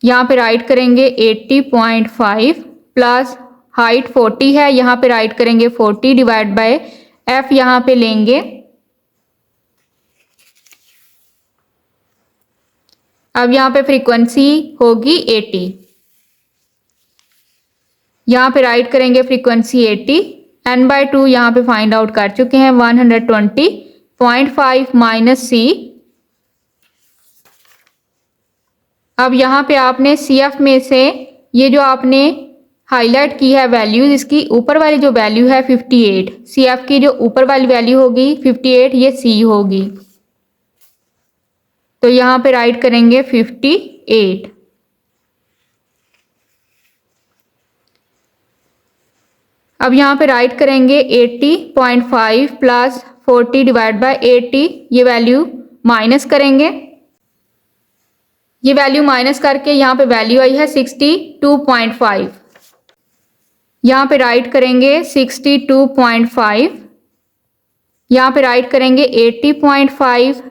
यहाँ पे राइट करेंगे 80.5 प्लस हाइट 40 है। यहाँ पे राइट करेंगे 40 डिवाइड बाय F यहाँ पे लेंगे। अब यहाँ पे फ्रीक्वेंसी होगी 80। यहाँ पे राइट करेंगे फ्रीक्वेंसी 80, n/2 यहाँ पे फाइंड आउट कर चुके हैं 120.5 माइनस सी। अब यहाँ पे आपने CF में से ये जो आपने हाईलाइट की है वैल्यूज, इसकी ऊपर वाली जो वैल्यू है 58, CF की जो ऊपर वाली वैल्यू होगी 58, ये C होगी। तो यहाँ पे राइट करेंगे 58। अब यहाँ पे राइट करेंगे 80.5 प्लस 40 डिवाइड बाय 80, ये वैल्यू माइनस करेंगे। ये वैल्यू माइनस करके यहाँ पे वैल्यू आई है 62.5। यहाँ पे राइट करेंगे 62.5, यहाँ पे राइट करेंगे 80.5,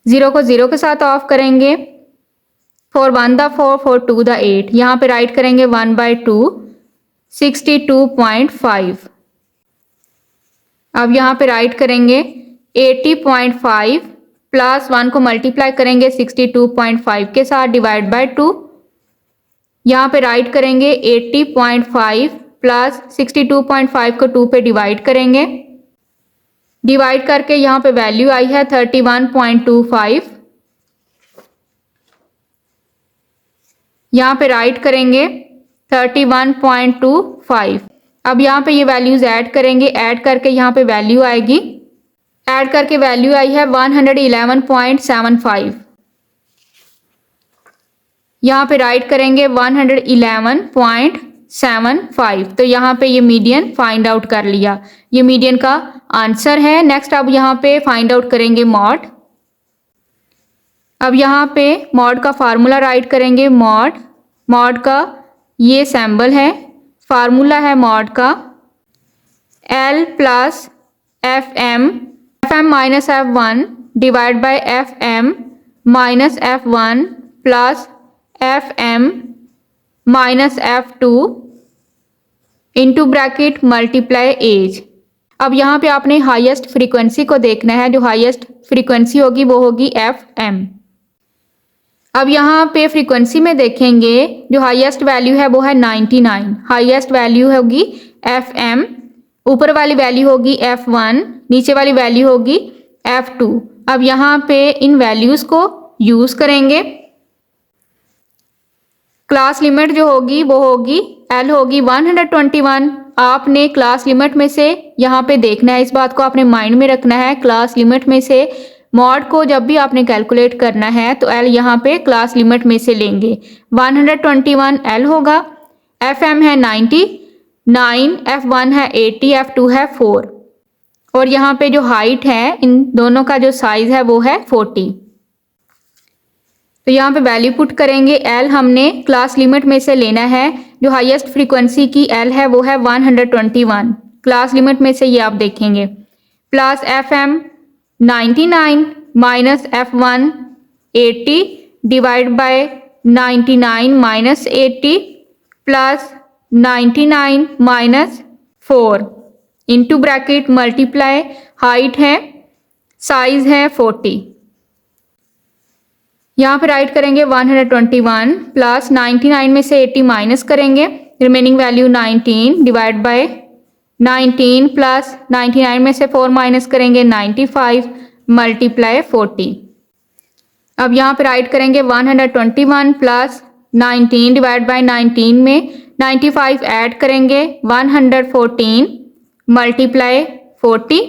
0 को 0 के साथ ऑफ करेंगे, 4 1 दा 4, 4 2 दा 8, यहाँ पे राइट करेंगे 1/2, 62.5। अब यहाँ पे राइट करेंगे 80.5 प्लस 1 को मल्टीप्लाई करेंगे 62.5 के साथ डिवाइड बाय 2। यहाँ पे राइट करेंगे 80.5 प्लस 62.5 को 2 पे डिवाइड करेंगे। डिवाइड करके यहाँ पे वैल्यू आई है 31.25। यहाँ पे राइट करेंगे 31.25। अब यहाँ पे ये वैल्यूज ऐड करेंगे, ऐड करके यहाँ पे वैल्यू आएगी, ऐड करके वैल्यू आई है 111.75। यहाँ पे राइट करेंगे 111.75। तो यहाँ पे ये मीडियन फाइंड आउट कर लिया, ये मीडियन का आंसर है। नेक्स्ट अब यहाँ पे फाइंड आउट करेंगे मॉड। अब यहाँ पे मॉड का फार्मूला राइट करेंगे, मॉड का ये सिंबल है, फार्मूला है मॉड का L plus FM minus F1 divide by FM minus F1 plus FM minus F2 into bracket multiply h. अब यहाँ पे आपने हाईएस्ट फ्रीक्वेंसी को देखना है, जो हाईएस्ट फ्रीक्वेंसी होगी वो होगी FM। अब यहाँ पे फ्रीक्वेंसी में देखेंगे जो हाईएस्ट वैल्यू है वो है 99, हाईएस्ट वैल्यू होगी FM, ऊपर वाली वैल्यू होगी F1, नीचे वाली वैल्यू होगी F2। अब यहाँ पे इन वैल्यूज को यूज करेंगे। क्लास लिमिट जो होगी वो होगी L होगी 121। आपने क्लास लिमिट में से यहाँ पे देखना है, इस बात को आपने माइंड में रखना है। क्लास लिमिट में से मॉड को जब भी आपने कैलकुलेट करना है तो L यहाँ पे क्लास लिमिट में से लेंगे, 121 L होगा। FM है 99, F1 है 80, F2 है 4, और यहाँ पे जो हाइट है इन दोनों का जो साइज है वो है 40। तो यहाँ पे वैल्यू पुट करेंगे, L हमने क्लास लिमिट में से लेना है, जो हाईएस्ट फ्रीक्वेंसी की L है वो है 121, क्लास लिमिट में से ये आप देखेंगे, plus FM 99 minus F1 80 divide by 99 minus 80 plus 99 minus 4 into bracket multiply, height है, साइज है 40। यहाँ पे राइट करेंगे 121 प्लस 99 में से 80 माइनस करेंगे, remaining value 19 divide by 19 plus 99 में से 4 माइनस करेंगे 95 मल्टीप्लाई 40। अब यहाँ पे राइट करेंगे 121 प्लस 19 डिवाइड बाय 19 में 95 ऐड करेंगे, 114 मल्टीप्लाई 40।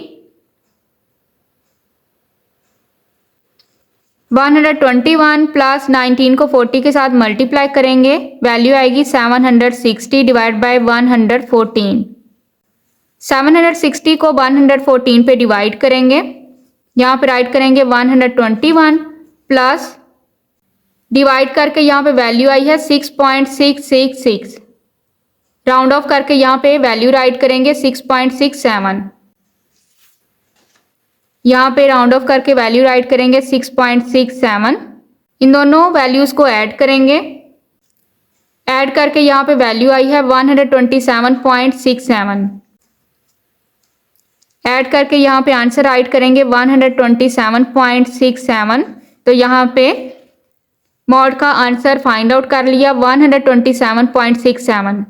121 प्लस 19 को 40 के साथ मल्टीप्लाई करेंगे, वैल्यू आएगी 760 डिवाइड बाय 114। 760 को 114 पे डिवाइड करेंगे, यहाँ पे राइट करेंगे 121 प्लस डिवाइड करके यहाँ पे वैल्यू आई है 6.666, राउंड ऑफ करके यहाँ पे वैल्यू राइट करेंगे 6.67, यहाँ पे राउंड ऑफ करके वैल्यू राइट करेंगे 6.67। इन दोनों वैल्यूज को ऐड करेंगे, ऐड करके यहाँ पे वैल्यू आई है 127.67, ऐड करके यहाँ पे आंसर राइट करेंगे 127.67। तो यहाँ पे मॉड का आंसर फाइंड आउट कर लिया 127.67।